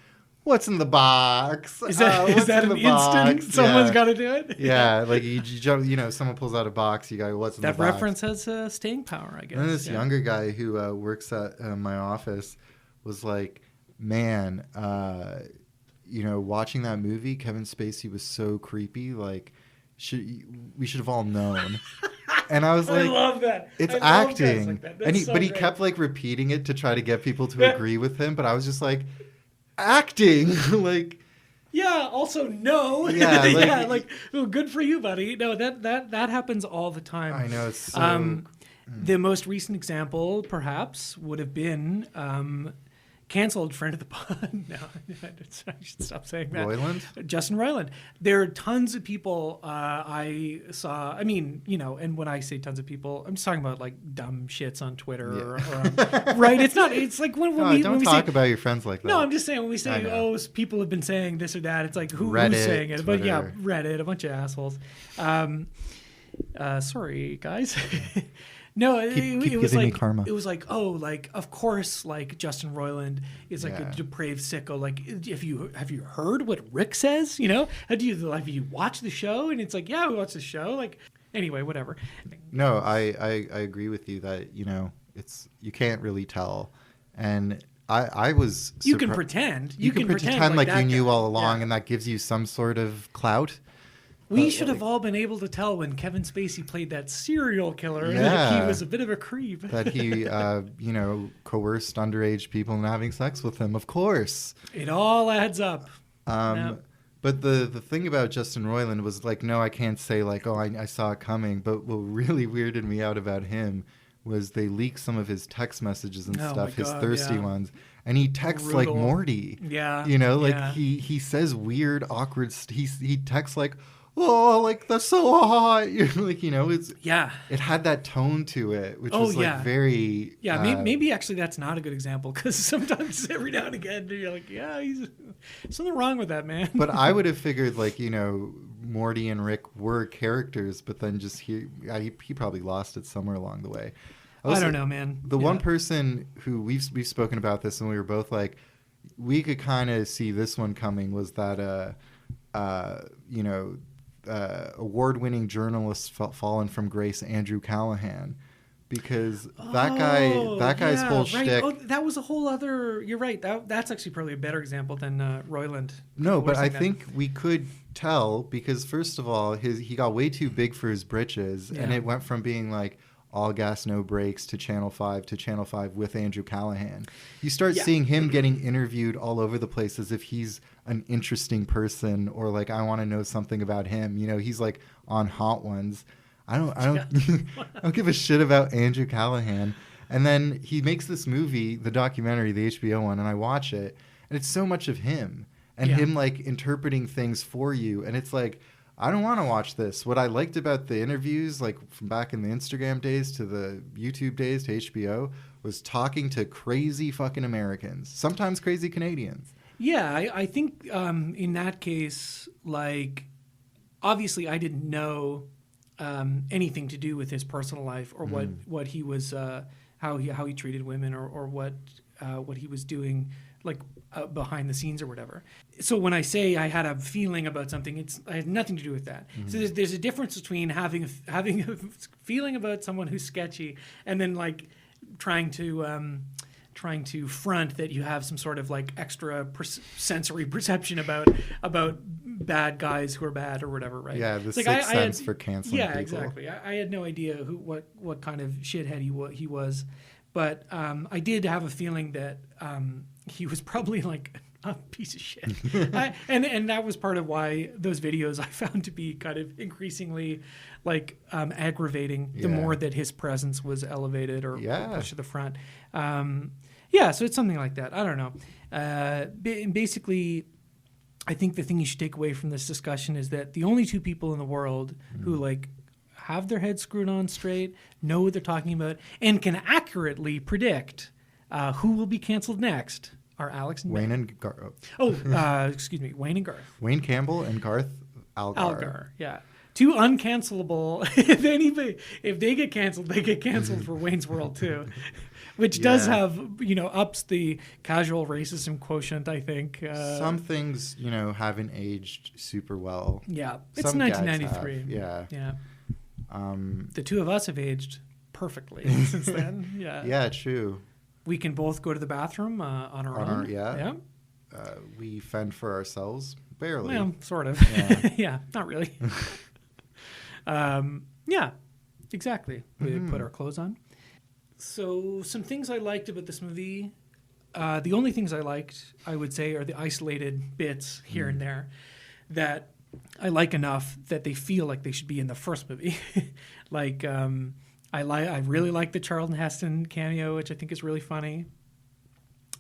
"What's in the box?" Is that an instant? Someone's got to do it? Yeah, like you jump, someone pulls out a box, you go, "What's in the box?" That reference has staying power, I guess. And this younger guy who works at my office was like, "Man, watching that movie, Kevin Spacey was so creepy. Like, we should have all known." And I was like, I love that. It's I love guys acting. like that. And That's but he great. kept like repeating it to try to get people to agree with him. But I was just like, acting. Like, yeah. Also, no. Yeah, like- yeah. Like, well, good for you, buddy. No, that happens all the time. I know it's so. The most recent example, perhaps, would have been canceled friend of the pod. No, I should stop saying that. Roiland? Justin Roiland. There are tons of people I saw. I mean, and when I say tons of people, I'm just talking about like dumb shits on Twitter, or right? It's not. It's like when No, we don't when we talk say, about your friends like that. no, I'm just saying when we say, I know. people have been saying this or that, it's like who's Reddit, saying it? But yeah, Twitter. Reddit, a bunch of assholes. Sorry, guys. No, Keep it was giving me like karma. it was like, oh, like of course, like Justin Roiland is like Yeah. a depraved sicko. Like, have you heard what Rick says? Have you watched the show? And it's like, yeah, we watched the show. Like, anyway, whatever. No, I agree with you that it's you can't really tell, and I was. You can pretend. You can pretend like that you knew guy. all along, Yeah. and that gives you some sort of clout. We But, should have all been able to tell when Kevin Spacey played that serial killer that Yeah. he was a bit of a creep. That he, coerced underage people into having sex with him. Of course. It all adds up. Yep. But the thing about Justin Roiland was like, no, I can't say like, oh, I saw it coming. But what really weirded me out about him was they leaked some of his text messages and Oh stuff, my his God, thirsty yeah. ones. And he texts like Brutal. Morty. Yeah. Like he says weird, awkward. He texts like, oh, like that's so hot. It's Yeah. it had that tone to it, which Oh, was like yeah. very Yeah, maybe actually that's not a good example because sometimes every now and again you're like, yeah, he's something wrong with that man. But I would have figured like Morty and Rick were characters, but then just he probably lost it somewhere along the way. I don't know, man. The one person who we've spoken about this and we were both like, we could kind of see this one coming was that award-winning journalist fallen from grace, Andrew Callahan, because that guy's whole right. shtick. Oh, that was a whole other. You're right. That's actually probably a better example than Roiland. No, but I Forcing think we could tell because first of all, he got way too big for his britches, and Yeah. it went from being like all gas no brakes to Channel 5 with Andrew Callahan. You start seeing him getting interviewed all over the place as if he's an interesting person or like I want to know something about him. He's like on Hot Ones. I don't I don't give a shit about Andrew Callahan. And then he makes this movie, the documentary, the HBO one, and I watch it, and it's so much of him and him like interpreting things for you, and it's like I don't want to watch this. What I liked about the interviews, like from back in the Instagram days to the YouTube days to HBO, was talking to crazy fucking Americans, sometimes crazy Canadians. Yeah, I think in that case, like, obviously I didn't know anything to do with his personal life or what he was, how he treated women or what he was doing, like behind the scenes or whatever. So when I say I had a feeling about something, I had nothing to do with that. So there's a difference between having a feeling about someone who's sketchy and then like trying to front that you have some sort of like extra sensory perception about bad guys who are bad or whatever, right? Yeah, the It's like sixth sense for canceling yeah, people. exactly. I had no idea what kind of shithead he was, but I did have a feeling that he was probably like a piece of shit, and that was part of why those videos I found to be kind of increasingly like aggravating. The more that his presence was elevated or pushed to the front. So it's something like that. I don't know. Basically, I think the thing you should take away from this discussion is that the only two people in the world who like have their heads screwed on straight, know what they're talking about, and can accurately predict who will be canceled next are Alex and Wayne Ben. and Garth. Excuse me, Wayne and Garth. Wayne Campbell and Garth Algar. Algar, yeah. Two uncancelable. If they get canceled, they get canceled for Wayne's World too, which does have ups the casual racism quotient. I think some things haven't aged super well. Yeah, it's Some gags 1993. have, yeah. The two of us have aged perfectly since then. Yeah. Yeah, true. We can both go to the bathroom on our own. Yeah. We fend for ourselves barely. Well, sort of. Yeah. Yeah, not really. Yeah. Exactly. We put our clothes on. So some things I liked about this movie. The only things I liked, I would say, are the isolated bits here and there that I like enough that they feel like they should be in the first movie. Like, I really like the Charlton Heston cameo, which I think is really funny.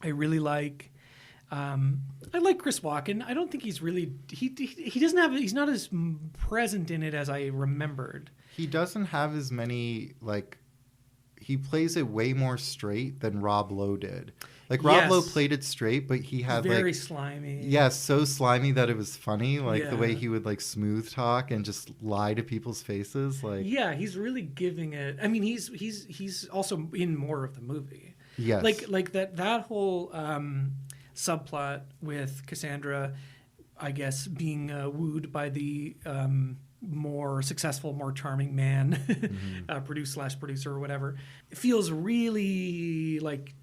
I really like. I like Chris Walken. I don't think he's really he doesn't have he's not as present in it as I remembered. He doesn't have as many like. He plays it way more straight than Rob Lowe did. Like Rob Lowe played it straight, but he had very slimy. Yeah, so slimy that it was funny. Like the way he would like smooth talk and just lie to people's faces. Like he's really giving it. I mean, he's also in more of the movie. Yes, like that whole subplot with Cassandra, I guess, being wooed by the more successful, more charming man, producer or whatever. It feels really like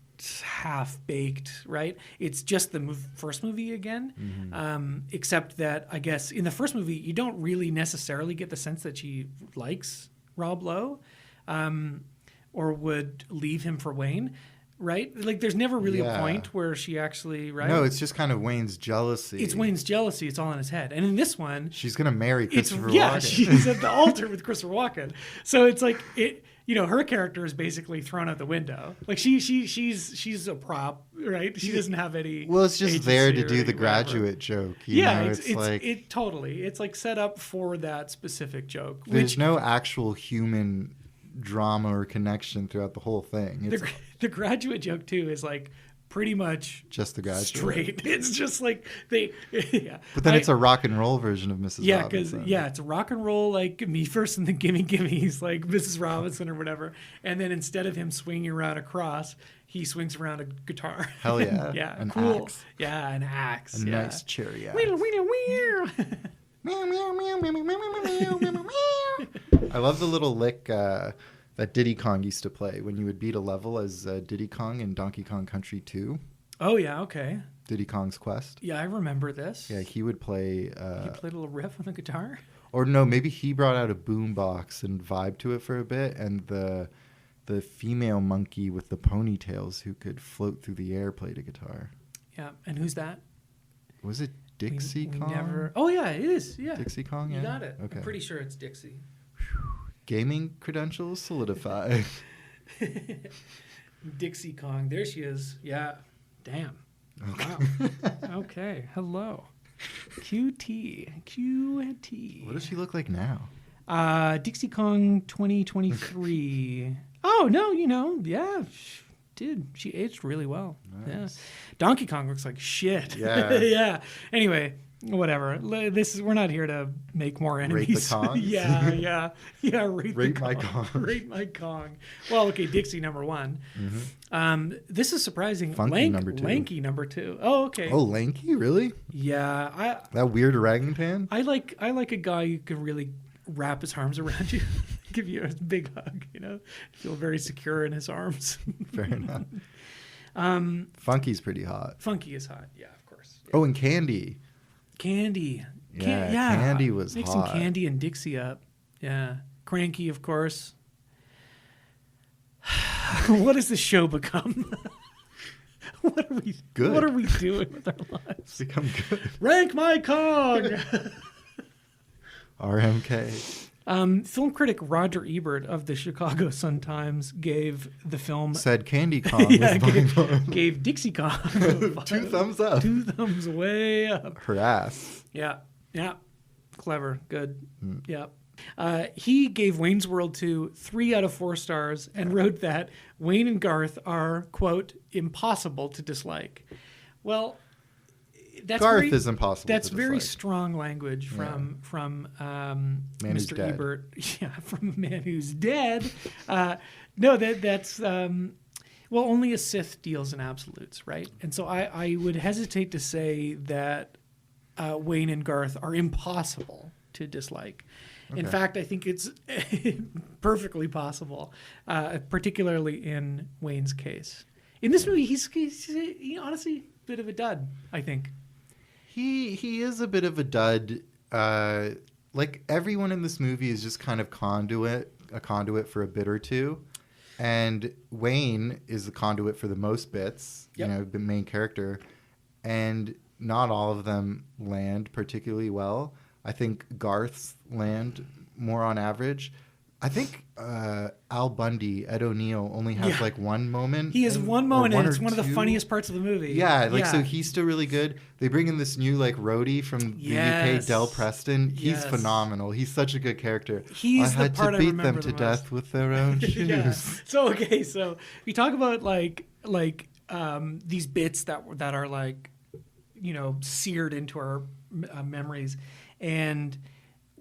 half-baked, right? It's just the first movie again, except that I guess in the first movie, you don't really necessarily get the sense that she likes Rob Lowe or would leave him for Wayne. Right? Like, there's never really a point where she actually, right? No, it's just kind of Wayne's jealousy. It's Wayne's jealousy. It's all in his head. And in this one... She's going to marry Christopher Walken. Yeah, she's at the altar with Christopher Walken. So it's like, her character is basically thrown out the window. Like, she's a prop, right? She doesn't have any... Well, it's just there to do the graduate joke. You know? It's totally. It's like set up for that specific joke. There's no actual human drama or connection throughout the whole thing. The graduate joke too is like pretty much just the graduate straight. It's just like they But then it's a rock and roll version of Mrs. Robinson. It's a rock and roll like Me First and the Gimme's like Mrs. Robinson or whatever. And then instead of him swinging around a cross, he swings around a guitar. Hell yeah. Yeah, an cool. axe. Yeah, an axe. A nice cherry axe. I love the little lick that Diddy Kong used to play when you would beat a level as Diddy Kong in Donkey Kong Country 2. Oh, yeah, okay. Diddy Kong's Quest. Yeah, I remember this. Yeah, he would play... he played a little riff on the guitar? Or no, maybe he brought out a boombox and vibed to it for a bit, and the female monkey with the ponytails who could float through the air played a guitar. Yeah, and who's that? Was it Dixie Kong? Never... Oh, yeah, it is. Yeah. Dixie Kong, yeah. You got it. Okay. I'm pretty sure it's Dixie. Gaming credentials solidified. Dixie Kong. There she is. Yeah. Damn. Okay. Wow. Okay. Hello. QT. What does she look like now? Dixie Kong 2023. Oh, no, yeah. Dude, she aged really well. Nice. Yeah. Donkey Kong looks like shit. Yeah. Yeah. Anyway, whatever. We're not here to make more enemies. Rate the Kong? Yeah. Rate my Kong. Rate my Kong. Well, okay, Dixie number 1. Mm-hmm. This is surprising. Funky number 2. Lanky number 2. Oh, okay. Oh, Lanky? Really? Yeah. That weird orangutan? I like a guy who can really wrap his arms around you, give you a big hug, feel very secure in his arms. Fair enough. Funky's pretty hot. Funky is hot, yeah, of course. Yeah. Oh, and Candy. Candy. Yeah, Candy was Make hot. some Candy and Dixie up. Yeah. Cranky, of course. What has the show become? What are we doing with our lives? It's become good. Rank my Kong! RMK. Film critic Roger Ebert of the Chicago Sun-Times gave the film... Said Candy Kong gave Dixie Kong 2 thumbs up. 2 thumbs way up. Her ass. Yeah. Clever. Good. Yeah. He gave Wayne's World 2 3 out of 4 stars and wrote that Wayne and Garth are, quote, impossible to dislike. Well... Garth is impossible. That's to very dislike. strong language from Mr. Ebert. Yeah, from a man who's dead. No, that's only a Sith deals in absolutes, right? And so I would hesitate to say that Wayne and Garth are impossible to dislike. Okay. In fact, I think it's perfectly possible, particularly in Wayne's case. In this movie, he's honestly a bit of a dud, I think. He is a bit of a dud. Like everyone in this movie is just kind of conduit a conduit for a bit or two. And Wayne is the conduit for the most bits, the main character. And not all of them land particularly well. I think Garth's land more on average. I think Al Bundy, Ed O'Neill, only has like one moment. He has one moment, and it's one of the funniest parts of the movie. Yeah, so he's still really good. They bring in this new like roadie from the UK, Del Preston. He's phenomenal. He's such a good character. He's I had the part to I beat remember them to the death most. with their own shoes. So we talk about like these bits that are like seared into our memories, and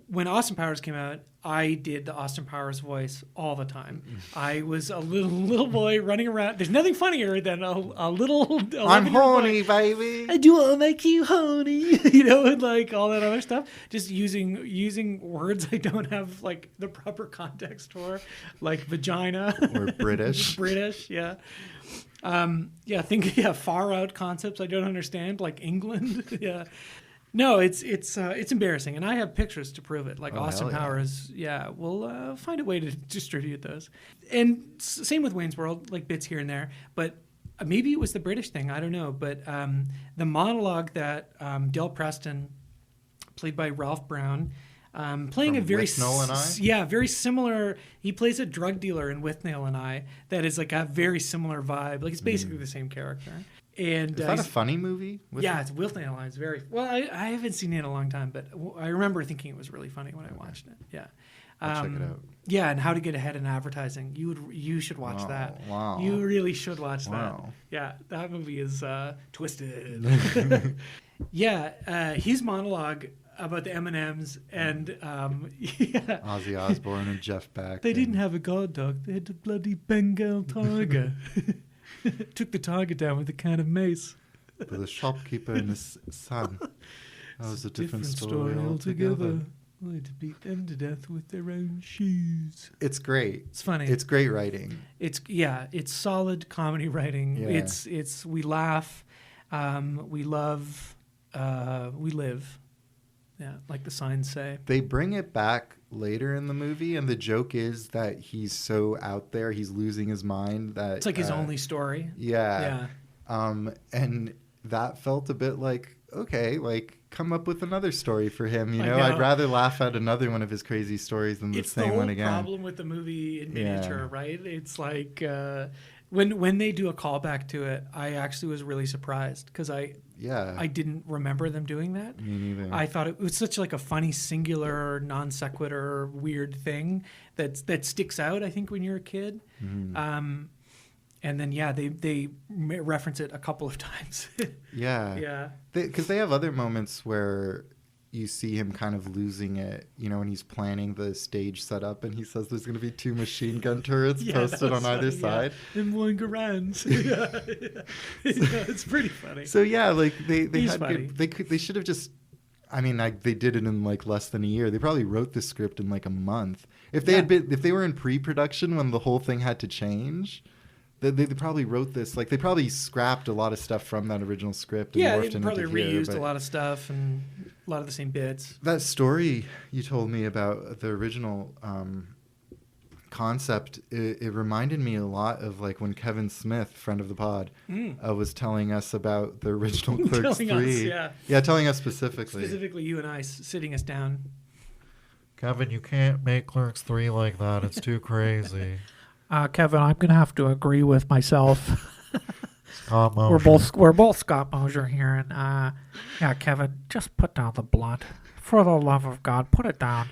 when Austin Powers came out, I did the Austin Powers voice all the time. I was a little boy running around. There's nothing funnier than a little. I'm horny, baby. I do want to make you horny, and like all that other stuff. Just using words I don't have like the proper context for, like vagina or British. British, yeah. Far out concepts I don't understand, like England, yeah. No, it's embarrassing, and I have pictures to prove it. Like Austin Powers, we'll find a way to distribute those. And same with Wayne's World, like bits here and there. But maybe it was the British thing, I don't know. But the monologue that Del Preston, played by Ralph Brown, playing a very Withnail and I? Very similar. He plays a drug dealer in Withnail and I. That is like a very similar vibe. Like it's basically the same character. And is that a funny movie? It's Withnail and I. It's very well. I haven't seen it in a long time, but I remember thinking it was really funny when I watched it. Yeah, I'll check it out. Yeah, and How to Get Ahead in Advertising. You should watch that. Wow. You really should watch that. Yeah, that movie is twisted. His monologue about the M&Ms and Ozzy Osbourne and Jeff Beck. They didn't have a guard dog. They had a bloody Bengal tiger. Took the tiger down with a can of mace. For the shopkeeper and his son. That was a different story altogether. I had to beat them to death with their own shoes. It's great. It's funny. It's great writing. It's solid comedy writing. Yeah. It's we laugh, we love, we live. Yeah, like the signs say. They bring it back later in the movie, and the joke is that he's so out there, he's losing his mind. That it's like his only story. Yeah. And that felt a bit like, okay, like come up with another story for him. I'd rather laugh at another one of his crazy stories than the same one again. It's the whole problem with the movie in miniature, right? It's like when they do a callback to it, I actually was really surprised because I didn't remember them doing that. Me neither. I thought it was such like a funny, singular, non sequitur, weird thing that sticks out, I think, when you're a kid. Mm-hmm. And then, they reference it a couple of times. Yeah. Because they have other moments where you see him kind of losing it, when he's planning the stage setup and he says there's going to be 2 machine gun turrets posted on either side. In one garage. It's pretty funny. So like they He's had funny. They should have just, they did it in like less than a year. They probably wrote the script in like a month. If they were in pre-production when the whole thing had to change, they probably wrote this, like they probably scrapped a lot of stuff from that original script. And they probably reused a lot of stuff and a lot of the same bits. That story you told me about the original concept, it reminded me a lot of like when Kevin Smith, friend of the pod, was telling us about the original Clerks 3. Telling us specifically. Specifically you and I, sitting us down. Kevin, you can't make Clerks 3 like that. It's too crazy. Kevin, I'm going to have to agree with myself. Scott Mosier. We're both Scott Mosier here. And, Kevin, just put down the blunt. For the love of God, put it down.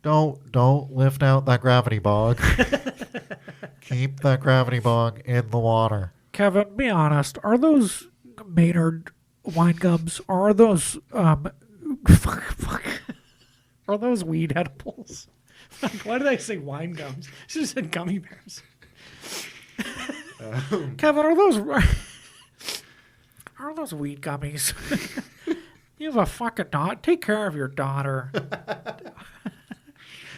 Don't lift out that gravity bog. Keep that gravity bog in the water. Kevin, be honest. Are those Maynard wine gums, or are those are those weed edibles? Why did I say wine gums? Should have said gummy bears. Kevin, are those weed gummies? You have a fucking daughter. Take care of your daughter.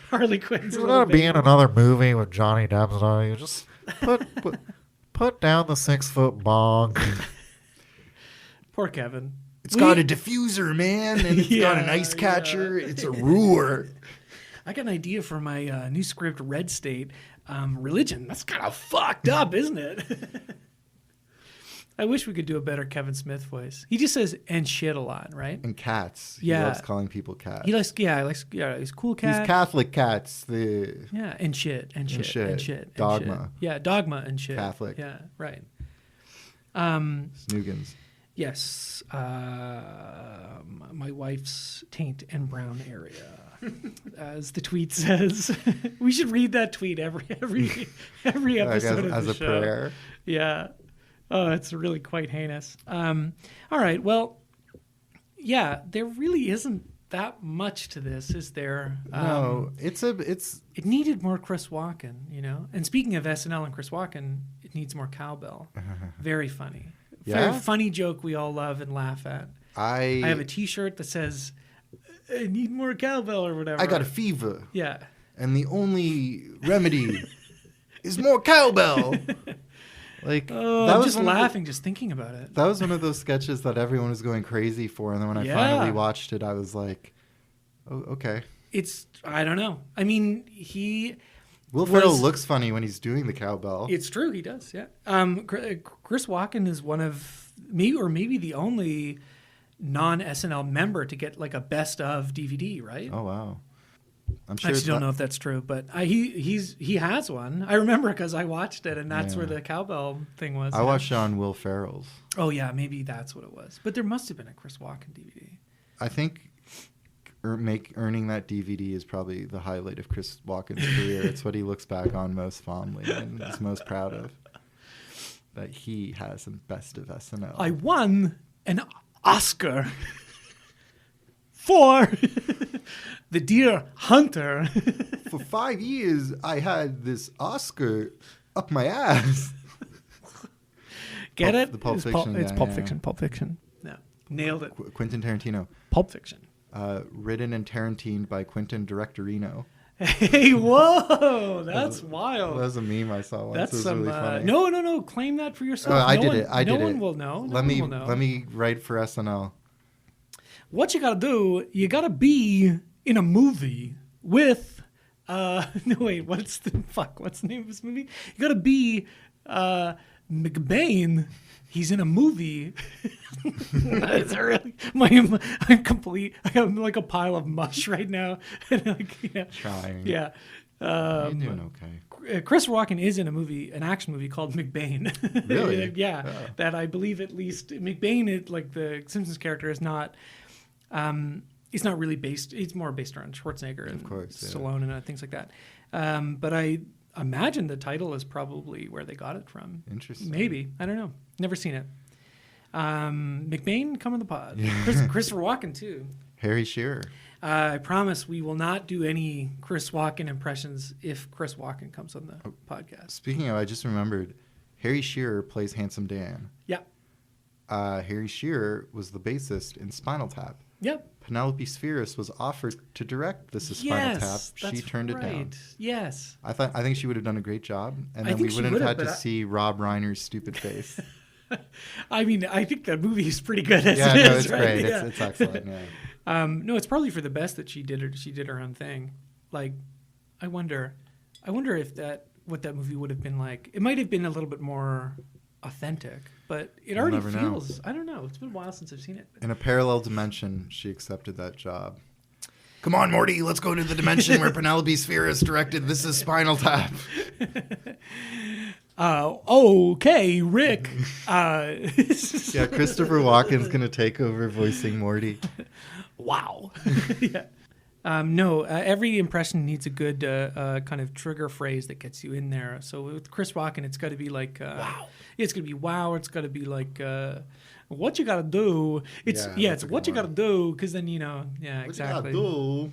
Harley Quinn's. There's going to be in another movie with Johnny Depp and you just put down the 6-foot bong. Poor Kevin. It's got a diffuser, man, and it's got an ice catcher. It's a roer. I got an idea for my new script, Red State. Religion. That's kind of fucked up, isn't it? I wish we could do a better Kevin Smith voice. He just says "and shit" a lot, right? And cats. Yeah. He loves calling people cats. He likes, he's a cool cat. These Catholic cats. Yeah, and shit. Dogma. And shit. Yeah, dogma and shit. Catholic. Yeah, right. Snoogans. Yes. My wife's taint and brown area. As the tweet says. We should read that tweet every episode as of the a show. prayer. Yeah. Oh, it's really quite heinous. All right. Well, yeah, there really isn't that much to this, is there? No, it needed more Chris Walken, you know. And speaking of SNL and Chris Walken, it needs more cowbell. Very funny. Yeah? Very funny joke we all love and laugh at. I have a T-shirt that says "I need more cowbell" or whatever. I got a fever. Yeah. And the only remedy is more cowbell. Like, I'm just laughing just thinking about it. That was one of those sketches that everyone was going crazy for, and then when I finally watched it, I was like, "Oh, okay." I don't know. I mean, Will Ferrell looks funny when he's doing the cowbell. It's true, he does. Yeah. Chris Walken is one of maybe the only non-SNL member to get like a best of DVD, right? Oh wow. I'm I actually don't know if that's true, but he has one. I remember because I watched it, and that's where the cowbell thing was. I watched it on Will Ferrell's. Oh yeah, maybe that's what it was. But there must have been a Chris Walken DVD. I think earning that DVD is probably the highlight of Chris Walken's career. It's what he looks back on most fondly and is most proud of. That he has in Best of SNL. I won an Oscar for The Deer Hunter. For 5 years, I had this Oscar up my ass. Get it? The Pulp Fiction. It's Pulp Fiction. Pulp Fiction. No, nailed it. Quentin Tarantino. Pulp Fiction. Written and Tarantined by Quentin Directorino. Hey, whoa! That's wild. That was a meme I saw once. That's it was some. really funny. No. Claim that for yourself. I did it. No one will know. Let me write for SNL. What you gotta do? You gotta be in a movie with. No wait. What's the name of this movie? You gotta be McBain. He's in a movie. Is that really? I'm complete. I'm like a pile of mush right now. Trying. Yeah. You're doing okay. Chris Walken is in an action movie called McBain. Really? Yeah. Oh. That I believe at least McBain, like the Simpsons character, is not. It's not really based. It's more based around Schwarzenegger and Stallone and things like that. But I imagine the title is probably where they got it from. Interesting. Maybe. I don't know. Never seen it. McBain, come on the pod. Yeah. Christopher Walken, too. Harry Shearer. I promise we will not do any Chris Walken impressions if Chris Walken comes on the podcast. Speaking of, I just remembered, Harry Shearer plays Handsome Dan. Yeah. Harry Shearer was the bassist in Spinal Tap. Yep. Penelope Spheris was offered to direct This Is Spinal Tap. She turned it down. Yes. I think she would have done a great job, and then we wouldn't have had to see Rob Reiner's stupid face. I mean, I think that movie is pretty good as it is. It's right? great. Yeah. It's excellent. Yeah. No, it's probably for the best that she did her own thing. Like, I wonder if what that movie would have been like. It might have been a little bit more authentic, but it already feels. I don't know. It's been a while since I've seen it. In a parallel dimension, she accepted that job. Come on, Morty, let's go to the dimension where Penelope Spheris directed This Is Spinal Tap. Okay, Rick. Yeah, Christopher Walken's going to take over voicing Morty. Wow. Yeah. Every impression needs a good kind of trigger phrase that gets you in there. So with Chris Walken, it's got to be like, wow. It's going to be wow. It's got to be like, what you got to do. It's what you got to do. Because then, exactly. What you got to do.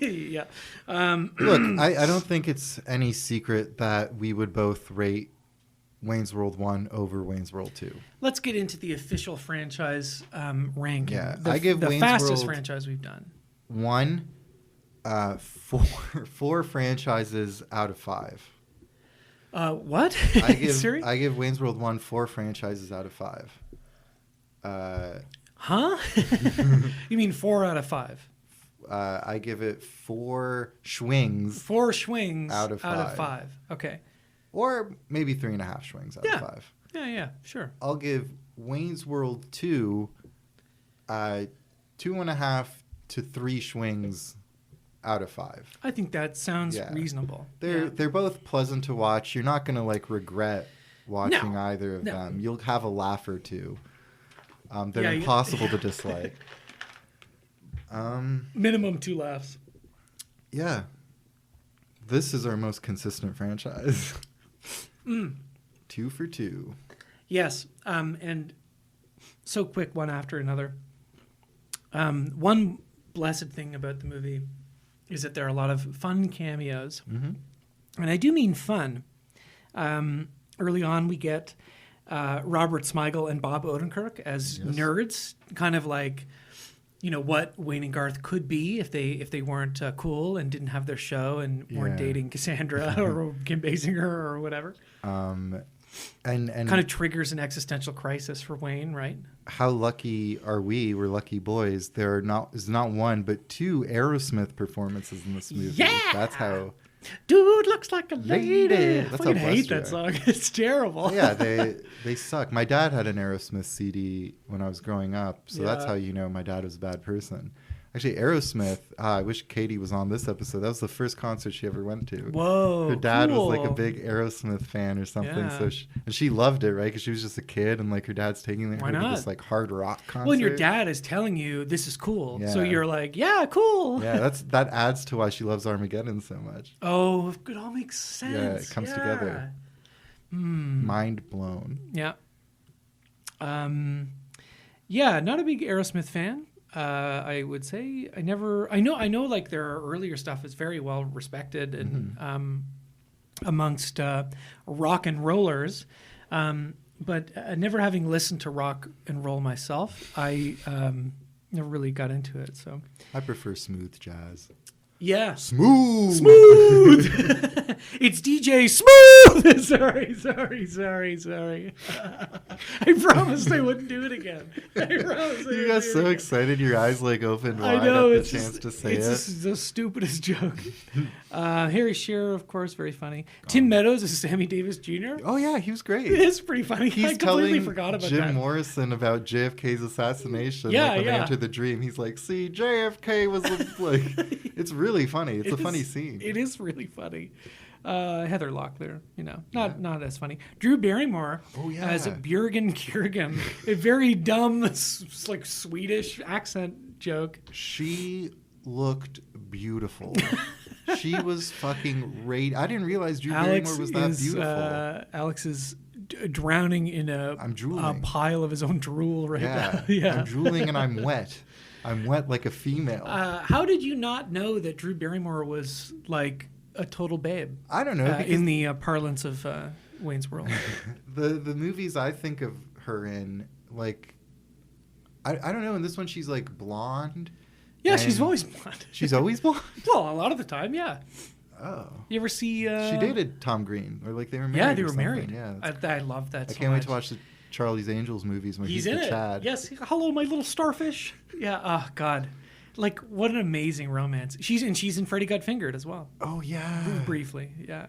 Yeah. Look, I don't think it's any secret that we would both rate Wayne's World 1 over Wayne's World 2. Let's get into the official franchise ranking. Yeah, I give the Wayne's fastest World franchise we've done. 1, 4 franchises out of 5. What? I give Serious? I give Wayne's World 1 4 franchises out of 5. Huh? You mean 4 out of 5? I give it 4 schwings. 4 schwings Out of 5. Okay. Or maybe 3.5 schwings out of 5. Yeah, sure. I'll give Wayne's World 2 2.5 to 3 schwings out of 5. I think that sounds reasonable. They're both pleasant to watch. You're not gonna like regret watching either of them. You'll have a laugh or two. They're impossible to dislike. Minimum 2 laughs. Yeah. This is our most consistent franchise. 2 for 2. Yes. And so quick, one after another. One blessed thing about the movie is that there are a lot of fun cameos. Mm-hmm. And I do mean fun. Early on, we get Robert Smigel and Bob Odenkirk as nerds, kind of like, you know, what Wayne and Garth could be if they weren't cool and didn't have their show and weren't dating Cassandra or Kim Basinger or whatever. And kind of triggers an existential crisis for Wayne, right? How lucky are we? We're lucky boys. There is not 1 but 2 Aerosmith performances in this movie. Yeah, that's how. Dude looks like a lady. I That's fucking how hate blessed that you are. song. It's terrible. Yeah, they suck. My dad had an Aerosmith CD when I was growing up, so that's how you know my dad was a bad person. Actually, Aerosmith, I wish Katie was on this episode. That was the first concert she ever went to. Whoa, her dad cool. was like a big Aerosmith fan or something, Yeah. so she loved it, right? Because she was just a kid, and like her dad's taking her to this like hard rock concert. Well, and your dad is telling you this is cool, so Yeah. you're like, yeah, cool. Yeah, that adds to why she loves Armageddon so much. Oh, it all makes sense. Yeah, it comes together. Mind blown. Yeah. Yeah, not a big Aerosmith fan. I would say I know like their earlier stuff is very well respected and amongst rock and rollers, but never having listened to rock and roll myself, I never really got into it. So I prefer smooth jazz. yeah, Smooth. it's DJ Smooth. Sorry. I promised I wouldn't do it again. You got so excited, your eyes like opened wide I know, at the it's chance just, to say it's it. just the stupidest joke. Harry Shearer, of course, very funny. Tim Meadows is Sammy Davis Jr. Oh yeah, he was great. It's pretty funny. He's I completely telling forgot about Jim that. Morrison about JFK's assassination. Yeah, like when yeah. they enter the dream, he's like, "See, JFK was like." It's really funny. It's a funny is- scene. It is really funny. Heather Locklear, not as funny. Drew Barrymore as Björgen Kiergan, a very dumb, like Swedish accent joke. She looked beautiful. She was fucking I didn't realize Drew Barrymore was that beautiful. Alex is drowning in I'm a drooling. pile of his own drool right now. Yeah, I'm drooling and I'm wet. I'm wet like a female. How did you not know that Drew Barrymore was like a total babe? I don't know. because In the parlance of Wayne's World. the movies I think of her in, like, I don't know. In this one, she's like blonde. Yeah, she's and- always blonde. She's always blonde. Well, a lot of the time, yeah. Oh. You ever see? She dated Tom Green, or like they were married. Yeah, they or were something. married. Yeah, I love that. I so can't wait much. to watch the Charlie's Angels movies when he's in the it. Chad. Yes. Hello, my little starfish. Yeah. Oh God. Like what an amazing romance. She's in Freddy Got Fingered as well. Oh yeah. Briefly. Yeah.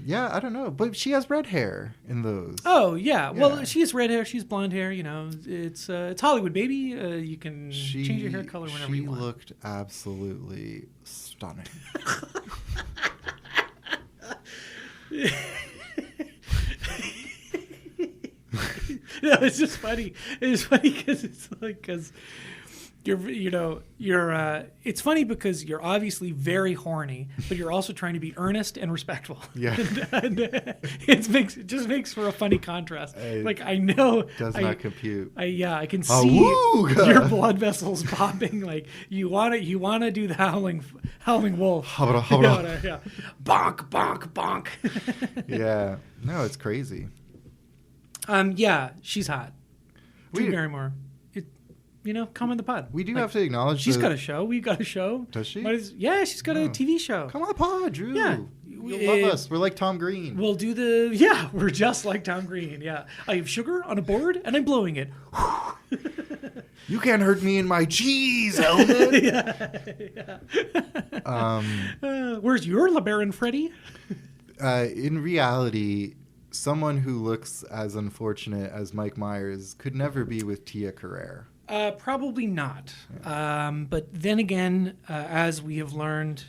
Yeah, I don't know, but she has red hair in those. Oh yeah. Well, Yeah. she has red hair. She's blonde hair. You know, it's Hollywood, baby. You can change your hair color whenever you want. She looked absolutely stunning. No, it's just funny. It's funny because it's funny because you're obviously very horny, but you're also trying to be earnest and respectful. Yeah. and it just makes for a funny contrast. Hey, like I know Does not compute. I can Oh, see woo! your blood vessels popping. Like you wanna do the howling wolf. Hubba, hubba. Yeah. Bonk, bonk, bonk. Yeah. No, it's crazy. Yeah, she's hot. Drew We- Barrymore. Come on the pod. We do have to acknowledge She's the- got a show. We've got a show. Does she? Yeah, she's got a TV show. Come on the pod, Drew. Yeah. You'll love us. We're like Tom Green. We'll do we're just like Tom Green. Yeah. I have sugar on a board and I'm blowing it. You can't hurt me in my cheese helmet. Where's your LeBaron Freddy? In reality, someone who looks as unfortunate as Mike Myers could never be with Tia Carrere. Probably not. But then again, as we have learned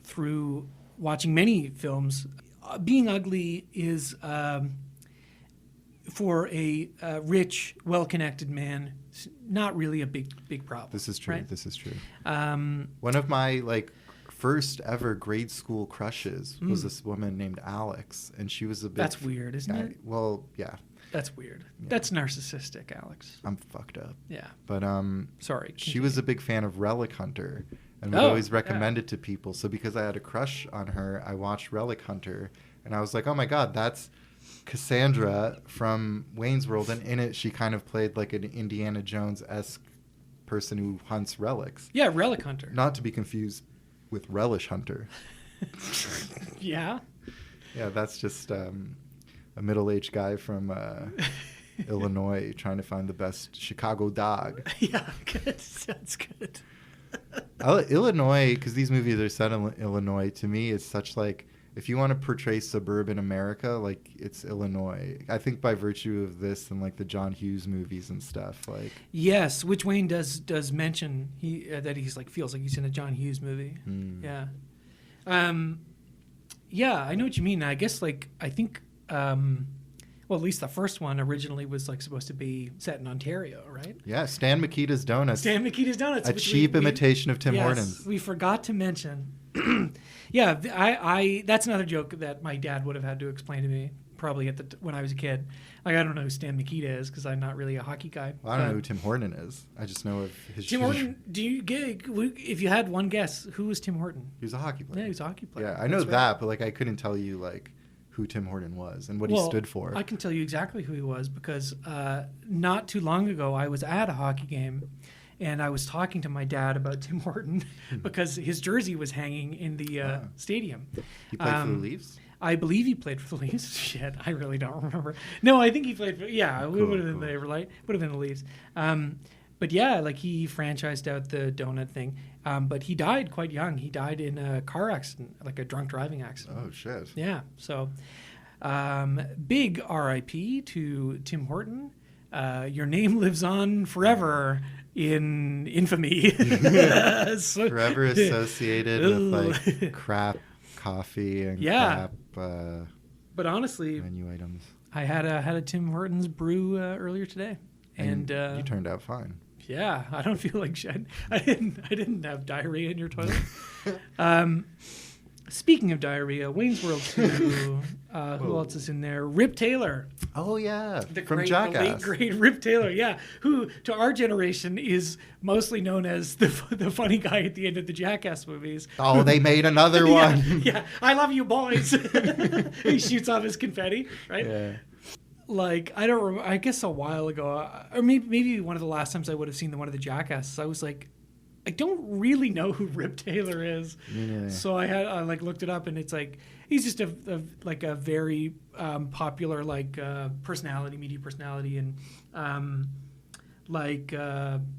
through watching many films, being ugly is, for a rich, well-connected man, not really a big problem. This is true. Right? This is true. One of my first ever grade school crushes was this woman named Alex, and she was a bit. That's weird, isn't it? Well, yeah. That's weird. Yeah. That's narcissistic, Alex. I'm fucked up. Yeah. But sorry. she was a big fan of Relic Hunter, and would always recommend it to people. So because I had a crush on her, I watched Relic Hunter, and I was like, oh my god, that's Cassandra from Wayne's World, and in it she kind of played like an Indiana Jones-esque person who hunts relics. Yeah, Relic Hunter. Not to be confused with Relish Hunter. Yeah. Yeah, that's just a middle-aged guy from Illinois trying to find the best Chicago dog. Yeah, good. Sounds good. Illinois, because these movies are set in Illinois, to me is such if you want to portray suburban America, it's Illinois. I think by virtue of this and the John Hughes movies and stuff, Yes, which Wayne does mention that he's feels like he's in a John Hughes movie. Yeah. Yeah, I know what you mean. I guess I think at least the first one originally was supposed to be set in Ontario, right? Yeah, Stan Mikita's Donuts. Stan Mikita's Donuts. A cheap imitation of Tim Hortons. We forgot to mention. Yeah, I that's another joke that my dad would have had to explain to me probably when I was a kid. I don't know who Stan Mikita is because I'm not really a hockey guy. Well, I don't know who Tim Horton is. I just know of his. Tim Horton. If you had one guess, who was Tim Horton? He was a hockey player. Yeah, he was a hockey player. Yeah, I know that, but I couldn't tell you who Tim Horton was and what he stood for. I can tell you exactly who he was because not too long ago I was at a hockey game. And I was talking to my dad about Tim Horton because his jersey was hanging in the stadium. He played for the Leafs? I believe he played for the Leafs. Shit, I really don't remember. No, I think he played for... Yeah, it would have been the Everlight. Would have been the Leafs. But yeah, he franchised out the donut thing. But he died quite young. He died in a car accident, a drunk driving accident. Oh, shit. Yeah, so big R.I.P. to Tim Horton. Your name lives on forever in infamy. Forever associated with crap coffee and crap but honestly, menu items. I had a Tim Hortons brew earlier today, and you turned out fine. Yeah, I don't feel like shit. I didn't have diarrhea in your toilet. Speaking of diarrhea, Wayne's World 2. Who else is in there? Rip Taylor. Oh, yeah. From Jackass. The late, great Rip Taylor, yeah. Who, to our generation, is mostly known as the funny guy at the end of the Jackass movies. Oh, they made another one. Yeah. I love you, boys. He shoots off his confetti, right? Yeah. I don't remember. I guess a while ago, or maybe one of the last times I would have seen one of the Jackasses, I was like, I don't really know who Rip Taylor is. Yeah. So I looked it up, and it's he's just a very popular personality, media personality, and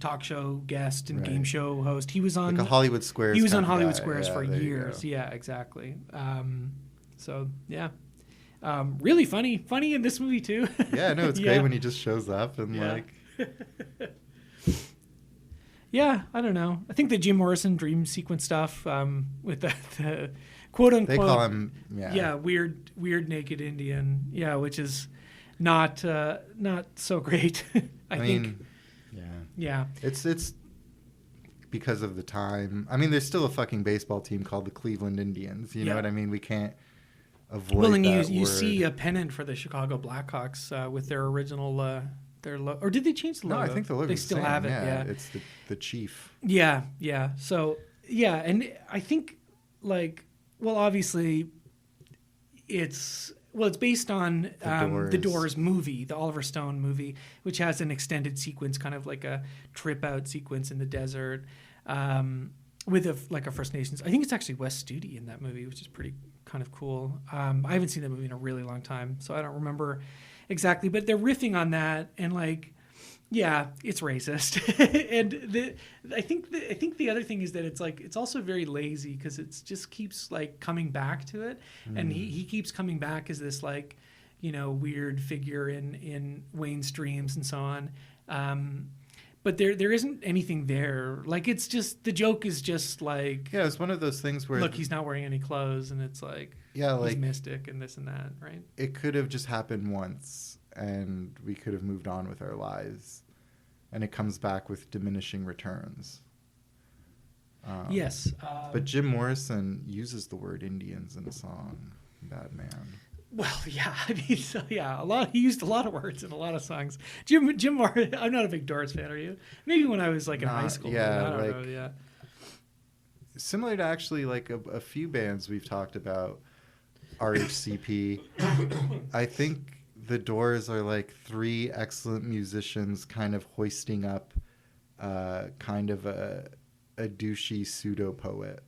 talk show guest and game show host. He was on a Hollywood Squares. He was on kind of Hollywood guy. Squares for there years. Yeah, exactly. So yeah. Really funny in this movie too. Yeah, no, it's great when he just shows up and Yeah, I don't know. I think the Jim Morrison dream sequence stuff with the quote unquote. They call him weird naked Indian. Yeah, which is not so great. I think. Yeah. It's because of the time. I mean, there's still a fucking baseball team called the Cleveland Indians. You know what I mean? We can't avoid. Well, and that you word. see a pennant for the Chicago Blackhawks with their original. Or did they change the logo? No, I think the logo. They still have it. Yeah, it's the chief. Yeah. So and I think obviously it's based on the Doors movie, the Oliver Stone movie, which has an extended sequence, kind of like a trip out sequence in the desert with a First Nations. I think it's actually Wes Studi in that movie, which is pretty kind of cool. I haven't seen that movie in a really long time, so I don't remember exactly, but they're riffing on that, and Yeah, it's racist, and I think the other thing is that it's also very lazy because it just keeps like coming back to it, and he keeps coming back as this like, weird figure in Wayne's dreams and so on. But there isn't anything there. Like it's just the joke is just like, yeah, it's one of those things where look, he's not wearing any clothes, and it's like, yeah, like he's mystic and this and that, right? It could have just happened once, and we could have moved on with our lives, and it comes back with diminishing returns. Yes, but Jim Morrison uses the word Indians in a song. Bad man. Well, yeah, I mean, so yeah, he used a lot of words in a lot of songs. Jim Morrison. I'm not a big Doors fan. Are you? Maybe when I was like in high school. Yeah, I don't know. Yeah. Similar to actually like a few bands we've talked about, RHCP. I think the Doors are like three excellent musicians kind of hoisting up kind of a douchey pseudo poet.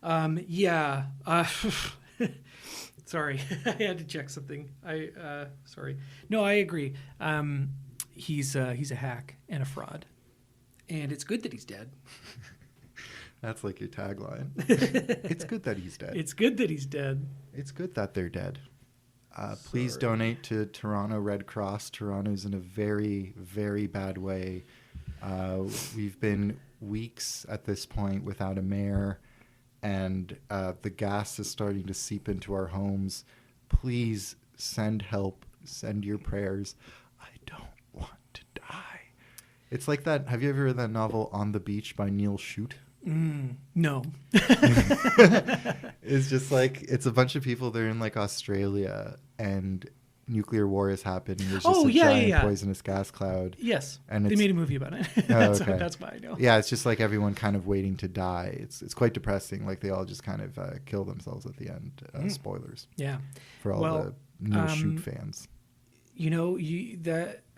Yeah. Sorry, I had to check something. Sorry. No, I agree. He's a hack and a fraud, and it's good that he's dead. That's like your tagline. It's good that he's dead. It's good that he's dead. It's good that they're dead. Please donate to Toronto Red Cross. Toronto's in a very, very bad way. We've been weeks at this point without a mayor, and the gas is starting to seep into our homes. Please send help. Send your prayers. I don't want to die. It's like that. Have you ever read that novel On the Beach by Neil Shute? No. It's just like, it's a bunch of people, they're in like Australia, and nuclear war is happening. There's just a giant poisonous gas cloud. Yes. And they made a movie about it. That's why I know. Yeah, it's just like everyone kind of waiting to die. It's quite depressing. Like they all just kind of kill themselves at the end. Spoilers. Yeah. For all the Neil Shute fans.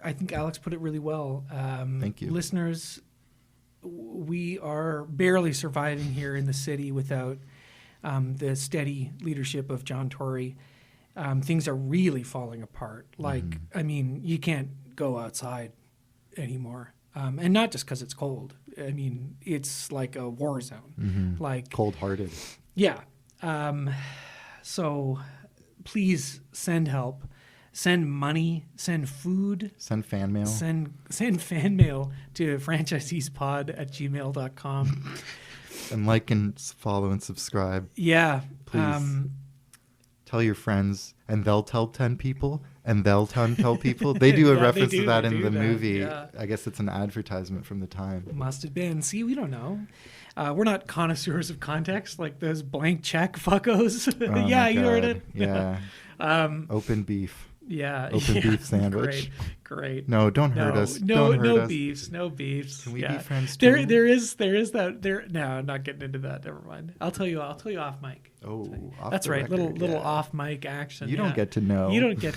I think Alex put it really well. Thank you. Listeners, we are barely surviving here in the city without the steady leadership of John Tory. Things are really falling apart. Like, I mean, you can't go outside anymore. And not just because it's cold. I mean, it's like a war zone. Like cold-hearted. Yeah. So please send help. Send money, send food. Send fan mail. Send fan mail to franchiseespod@gmail.com. And like and follow and subscribe. Yeah. Please. Tell your friends, and they'll tell 10 people, and they'll tell people. They do a reference to that in the movie. Yeah. I guess it's an advertisement from the time. Must have been. See, we don't know. We're not connoisseurs of context like those blank check fuckos. Oh yeah, you heard it. Yeah. Open beef. Yeah. Open beef sandwich. Great. No, don't hurt us. No, don't hurt us. No beefs. Can we be friends too? There is that. No, I'm not getting into that. Never mind. I'll tell you off mic. Oh, that's right. Little off mic action. You don't get to know. You don't get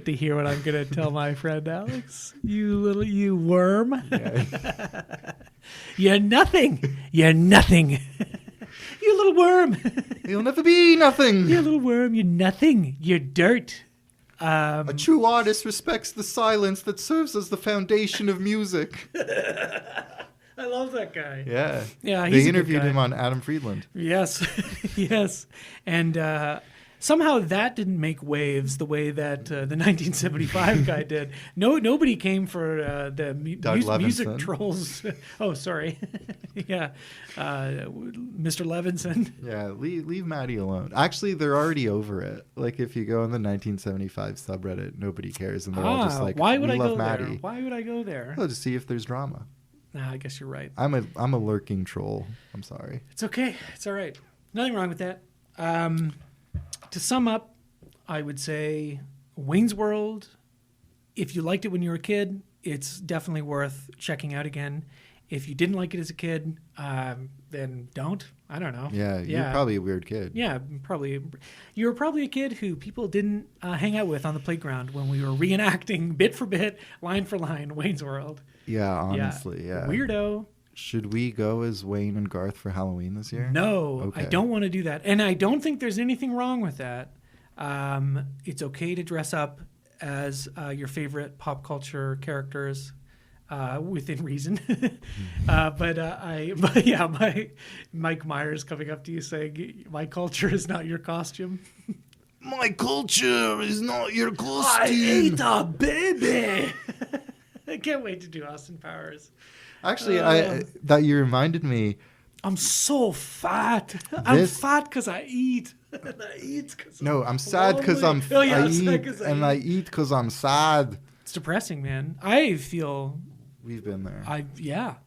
to hear what I'm gonna tell my friend Alex. You worm. Yeah. You're nothing. You're nothing. You little worm. You'll never be nothing. You little worm. You're nothing. You're dirt. A true artist respects the silence that serves as the foundation of music. I love that guy. Yeah. Yeah. They interviewed him on Adam Friedland. Yes. Yes. And somehow that didn't make waves the way that the 1975 guy did. Nobody came for the music trolls. Oh, sorry. Yeah. Mr. Levinson. Yeah, leave Maddie alone. Actually, they're already over it. Like, if you go on the 1975 subreddit, nobody cares. And they're all just like, why would I go Maddie. there? Why would I go there? Oh, to see if there's drama. Nah, I guess you're right. I'm a lurking troll. I'm sorry. It's okay. It's all right. Nothing wrong with that. To sum up, I would say Wayne's World, if you liked it when you were a kid, it's definitely worth checking out again. If you didn't like it as a kid, then don't. I don't know. Yeah, you're probably a weird kid. Yeah, probably. You were probably a kid who people didn't hang out with on the playground when we were reenacting bit for bit, line for line, Wayne's World. Yeah, honestly, yeah. Weirdo. Should we go as Wayne and Garth for Halloween this year? No, okay. I don't want to do that. And I don't think there's anything wrong with that. It's okay to dress up as your favorite pop culture characters within reason. But Mike Myers coming up to you saying, "My culture is not your costume." My culture is not your I costume. ate a baby. I can't wait to do Austin Powers. Actually, that you reminded me. I'm so fat. I'm This- fat because I eat. And I eat because No, I'm sad because I'm. Oh, yeah, I I'm sad eat 'cause I and eat. I eat because I'm sad. It's depressing, man. I feel, We've been there.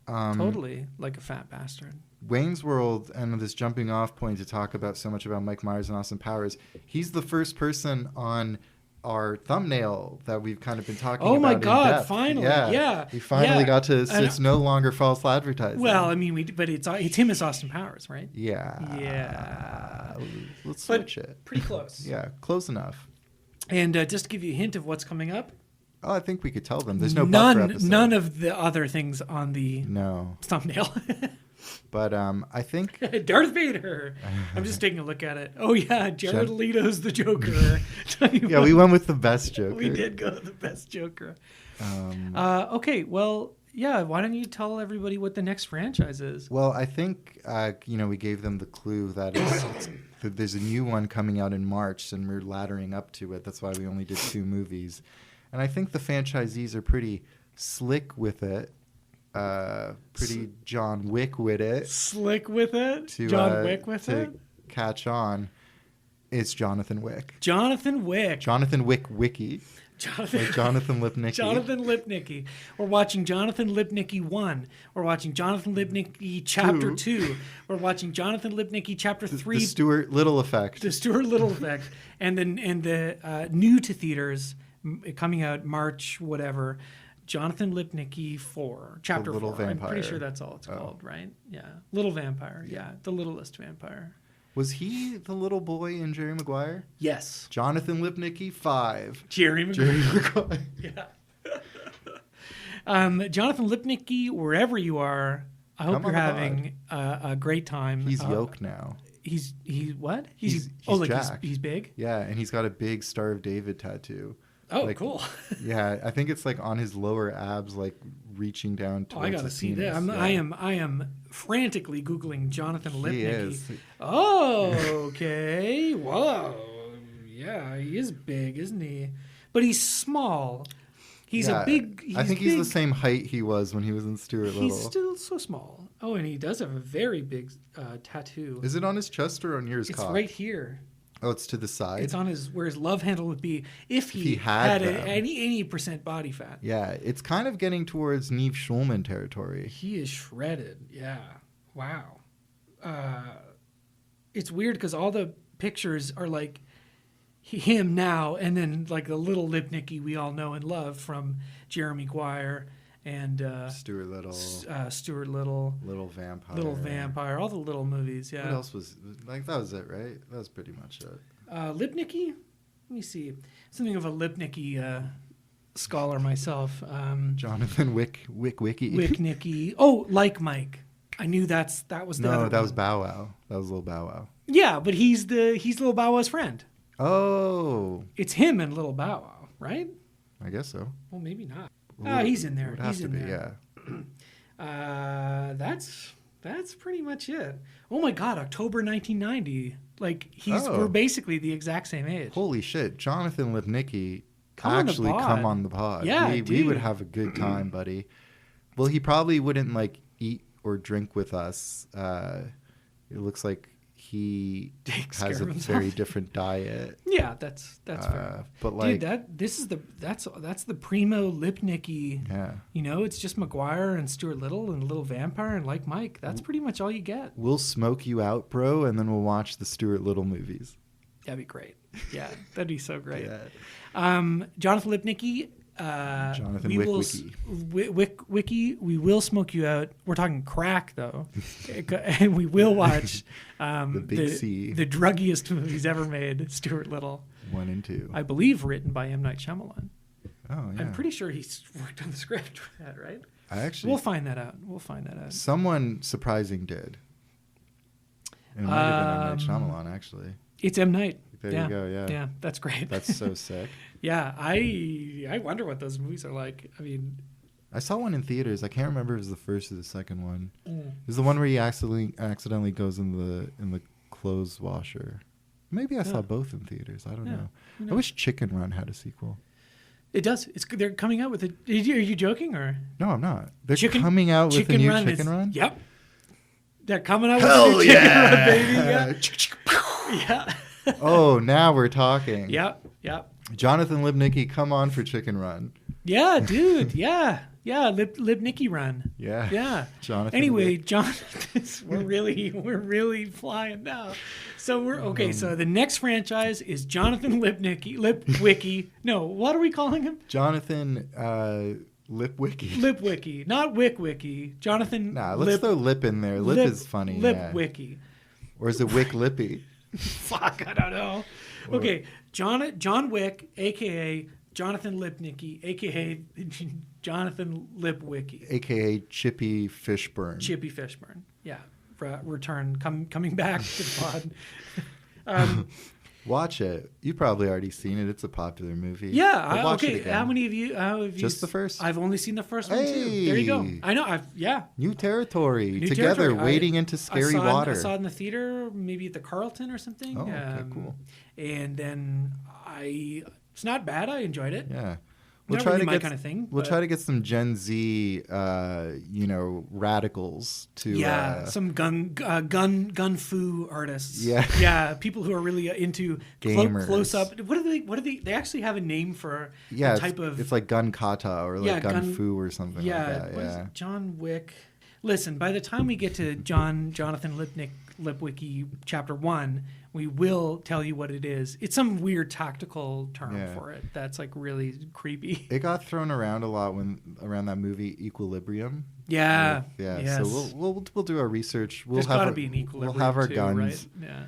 totally like a fat bastard. Wayne's World and this jumping off point to talk about so much about Mike Myers and Austin Powers. He's the first person on our thumbnail that we've kind of been talking about. Oh my in God! depth. Finally, yeah. We finally got to. And- It's no longer false advertising. Well, I mean, but it's him as Austin Powers, right? yeah. Yeah. Let's But switch it. pretty close. Yeah, close enough. And just to give you a hint of what's coming up, Oh, I think we could tell them. There's no buffer episode. none of the other things on the No, thumbnail. but I think Darth Vader. I'm just taking a look at it. Oh yeah, Jared Leto's the Joker. yeah, we went with the best Joker. We did go with the best Joker. Um, Okay, well, yeah. Why don't you tell everybody what the next franchise is? Well, I think we gave them the clue that that there's a new one coming out in March, and we're laddering up to it. That's why we only did 2 movies, and I think the franchisees are pretty slick with it, pretty John Wick with it. Slick with it. To, John Wick with to it. catch on. It's Jonathan Wick. Jonathan Wick. Jonathan Wick Wiki. Like Jonathan Lipnicki. Jonathan Lipnicki. We're watching Jonathan Lipnicki 1. We're watching Jonathan Lipnicki Chapter 2. We're watching Jonathan Lipnicki Chapter 3. The Stuart Little effect. The Stuart Little effect. And the new to theaters coming out March whatever. Jonathan Lipnicki 4. Chapter Little 4. I'm Vampire. pretty sure that's all it's called, right? Yeah. Little Vampire. Yeah. The littlest vampire. Was he the little boy in Jerry Maguire? Yes. Jonathan Lipnicki 5. Jerry Maguire. Jerry Maguire. Yeah. Jonathan Lipnicki, wherever you are, I hope Come you're on the having a great time. He's yoked now. He's what? He's jacked. He's big. Yeah, and he's got a big Star of David tattoo. Oh, Like, cool. Yeah, I think it's like on his lower abs, like reaching down Oh, towards I gotta his see penis. that. I am frantically googling Jonathan He Lipnicki. is. Oh, okay. Whoa. Yeah, he is big, isn't he? But he's small. He's Yeah, a big. I think he's big. the same height he was when he was in Stuart Little. He's still so small. Oh, and he does have a very big tattoo. Is it on his chest or on yours? It's cock? right here. Oh, it's to the side. It's on where his love handle would be if he had them. any percent body fat. Yeah, it's kind of getting towards Neve Schulman territory. He is shredded. Yeah. Wow. It's weird because all the pictures are like him now, and then like the little Lipnicki we all know and love from Jerry Maguire and Stuart Little, Stuart Little, Little Vampire, Little Vampire, all the little movies. Yeah. What else was like? That was it, right? That was pretty much it. Lipnicki? Let me see. Something of a Lipnicki scholar myself. Jonathan Wick Wiki. Wicknicki. Oh, like Mike. I knew that was the No, other that was one. Bow Wow. That was Little Bow Wow. Yeah, but he's Little Bow Wow's friend. Oh, It's him and Little Bow Wow, right? I guess so. Well, maybe not. Would- He's in there. Would have He's to in be, there. yeah. That's pretty much it. Oh my God, October 1990. Like Oh. we're basically the exact same age. Holy shit, Jonathan Lipnicki Come on the actually pod. come on the pod. Yeah, we dude. would have a good time, buddy. Well, he probably wouldn't like eat or drink with us. It looks like he Takes has care a of very himself. different diet. Yeah, that's fair enough. But like, Dude, that's the primo Lipnicki. yeah, You know, it's just Maguire and Stuart Little and Little Vampire and like Mike. That's pretty much all you get. we'll smoke you out, bro, and then we'll watch the Stuart Little movies. That'd be great. Yeah, that'd be so great. Yeah. Jonathan Lipnicki. Jonathan we Wick will Wiki. Wiki. We will smoke you out. We're talking crack though, and we will watch The Big C. the druggiest movies ever made. Stuart Little, 1 and 2. I believe, written by M. Night Shyamalan. Oh yeah. I'm pretty sure he's worked on the script for that, right? I actually. We'll find that out. Someone surprising did. It might have been M. Night Shyamalan, actually. It's M. Night. You There Yeah. you go. Yeah. Yeah, that's great. That's so sick. Yeah, I wonder what those movies are like. I mean, I saw one in theaters. I can't remember if it was the first or the second one. mm. It was the one where he accidentally goes in the clothes washer. Maybe I saw both in theaters. I don't Yeah. know. Who I knows? wish Chicken Run had a sequel. It does. They're coming out with it. Are you joking or? No, I'm not. They're Chicken- coming out with a Chicken new Run Chicken is, Run. Yep. They're coming out Hell with a new yeah! Chicken Run, baby. Yeah. Oh, now we're talking. Yep. Yep. Jonathan Lipnicki, come on for Chicken Run. Yeah, dude. Yeah. Yeah. Lipnicki Run. Yeah. Yeah. Jonathan. Anyway, John, we're really flying now. So we're okay. So the next franchise is Jonathan Lipwicki. No, what are we calling him? Jonathan Lipwicki. Lipwicki, not Wickwicki. Jonathan. Nah, let's throw Lip in there. Lip is funny. Yeah. Lipwicki. Or is it Wick Lippy? Fuck, I don't know. Okay, John Wick, aka Jonathan Lipnicki, aka Jonathan Lipwicki. AKA Chippy Fishburne. Chippy Fishburne. Yeah. Return coming back to the pod. Watch it. You've probably already seen it. It's a popular movie. Yeah. But watch it Okay. again. How many of you? Just the first? I've only seen the first one too. There you go. Hey. I know. New territory. New Together, territory. wading into scary water. I saw it in the theater, maybe at the Carlton or something. Oh, okay, cool. And then it's not bad. I enjoyed it. Yeah. Not really my kind of thing. We'll but- try to get some Gen Z, radicals to. Some gun fu artists. Yeah. Yeah, people who are really into Gamers. close up. What are they? They actually have a name for Yeah, a type of. it's like gun kata or like Yeah, gun fu or something yeah, like that. what is Yeah. it? John Wick. Listen, by the time we get to Jonathan Lipwicki Chapter 1, we will tell you what it is. It's some weird tactical term Yeah. for it that's like really creepy. It got thrown around a lot around that movie Equilibrium. Yeah. Yeah. Yes. So we'll do our research. There's got to be an equilibrium. We'll have our too, guns. right? Yeah.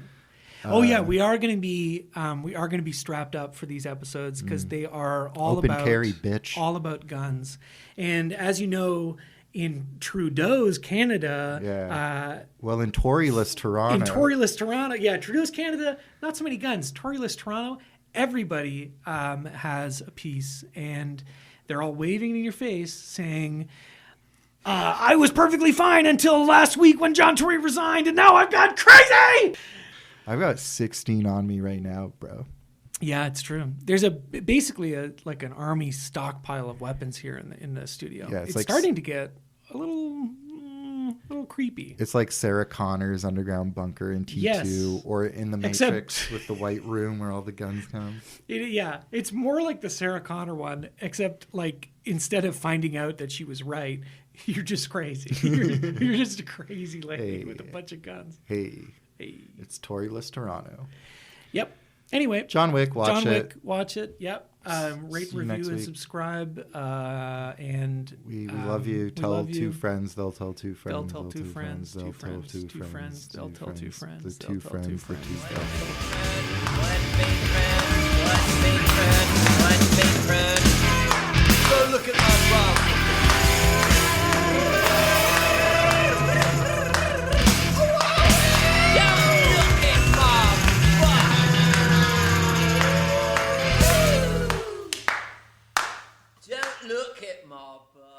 Oh yeah, we are going to be strapped up for these episodes because they are all Open about carry, bitch. all about guns. And as you know, in Trudeau's Canada, Yeah. Well, in Toryless Toronto. in Toryless Toronto, yeah, Trudeau's Canada, not so many guns. Toryless Toronto, everybody has a piece, and they're all waving in your face, saying, "I was perfectly fine until last week when John Tory resigned, and now I've got crazy." I've got 16 on me right now, bro. Yeah, it's true. There's basically an army stockpile of weapons here in the studio. Yeah, it's like starting to get a little creepy. It's like Sarah Connor's underground bunker in T2 Yes. or in the Except- Matrix with the white room where all the guns come. Yeah, it's more like the Sarah Connor one, except like instead of finding out that she was right, you're just crazy. You're just a crazy lady Hey. with a bunch of guns. Hey, Hey. it's Toryless Toronto. Yep. Anyway, John Wick, watch it. watch it. Yep. Rate, See you review, next and week. subscribe. And We love you. we Tell love two you. friends. They'll tell two friends. They'll tell two friends. They'll Two tell friends. two Two friends. friends. They'll tell two friends. The They'll two tell two friends. The two friends. friends. Go look at my bum. Don't look at my bum.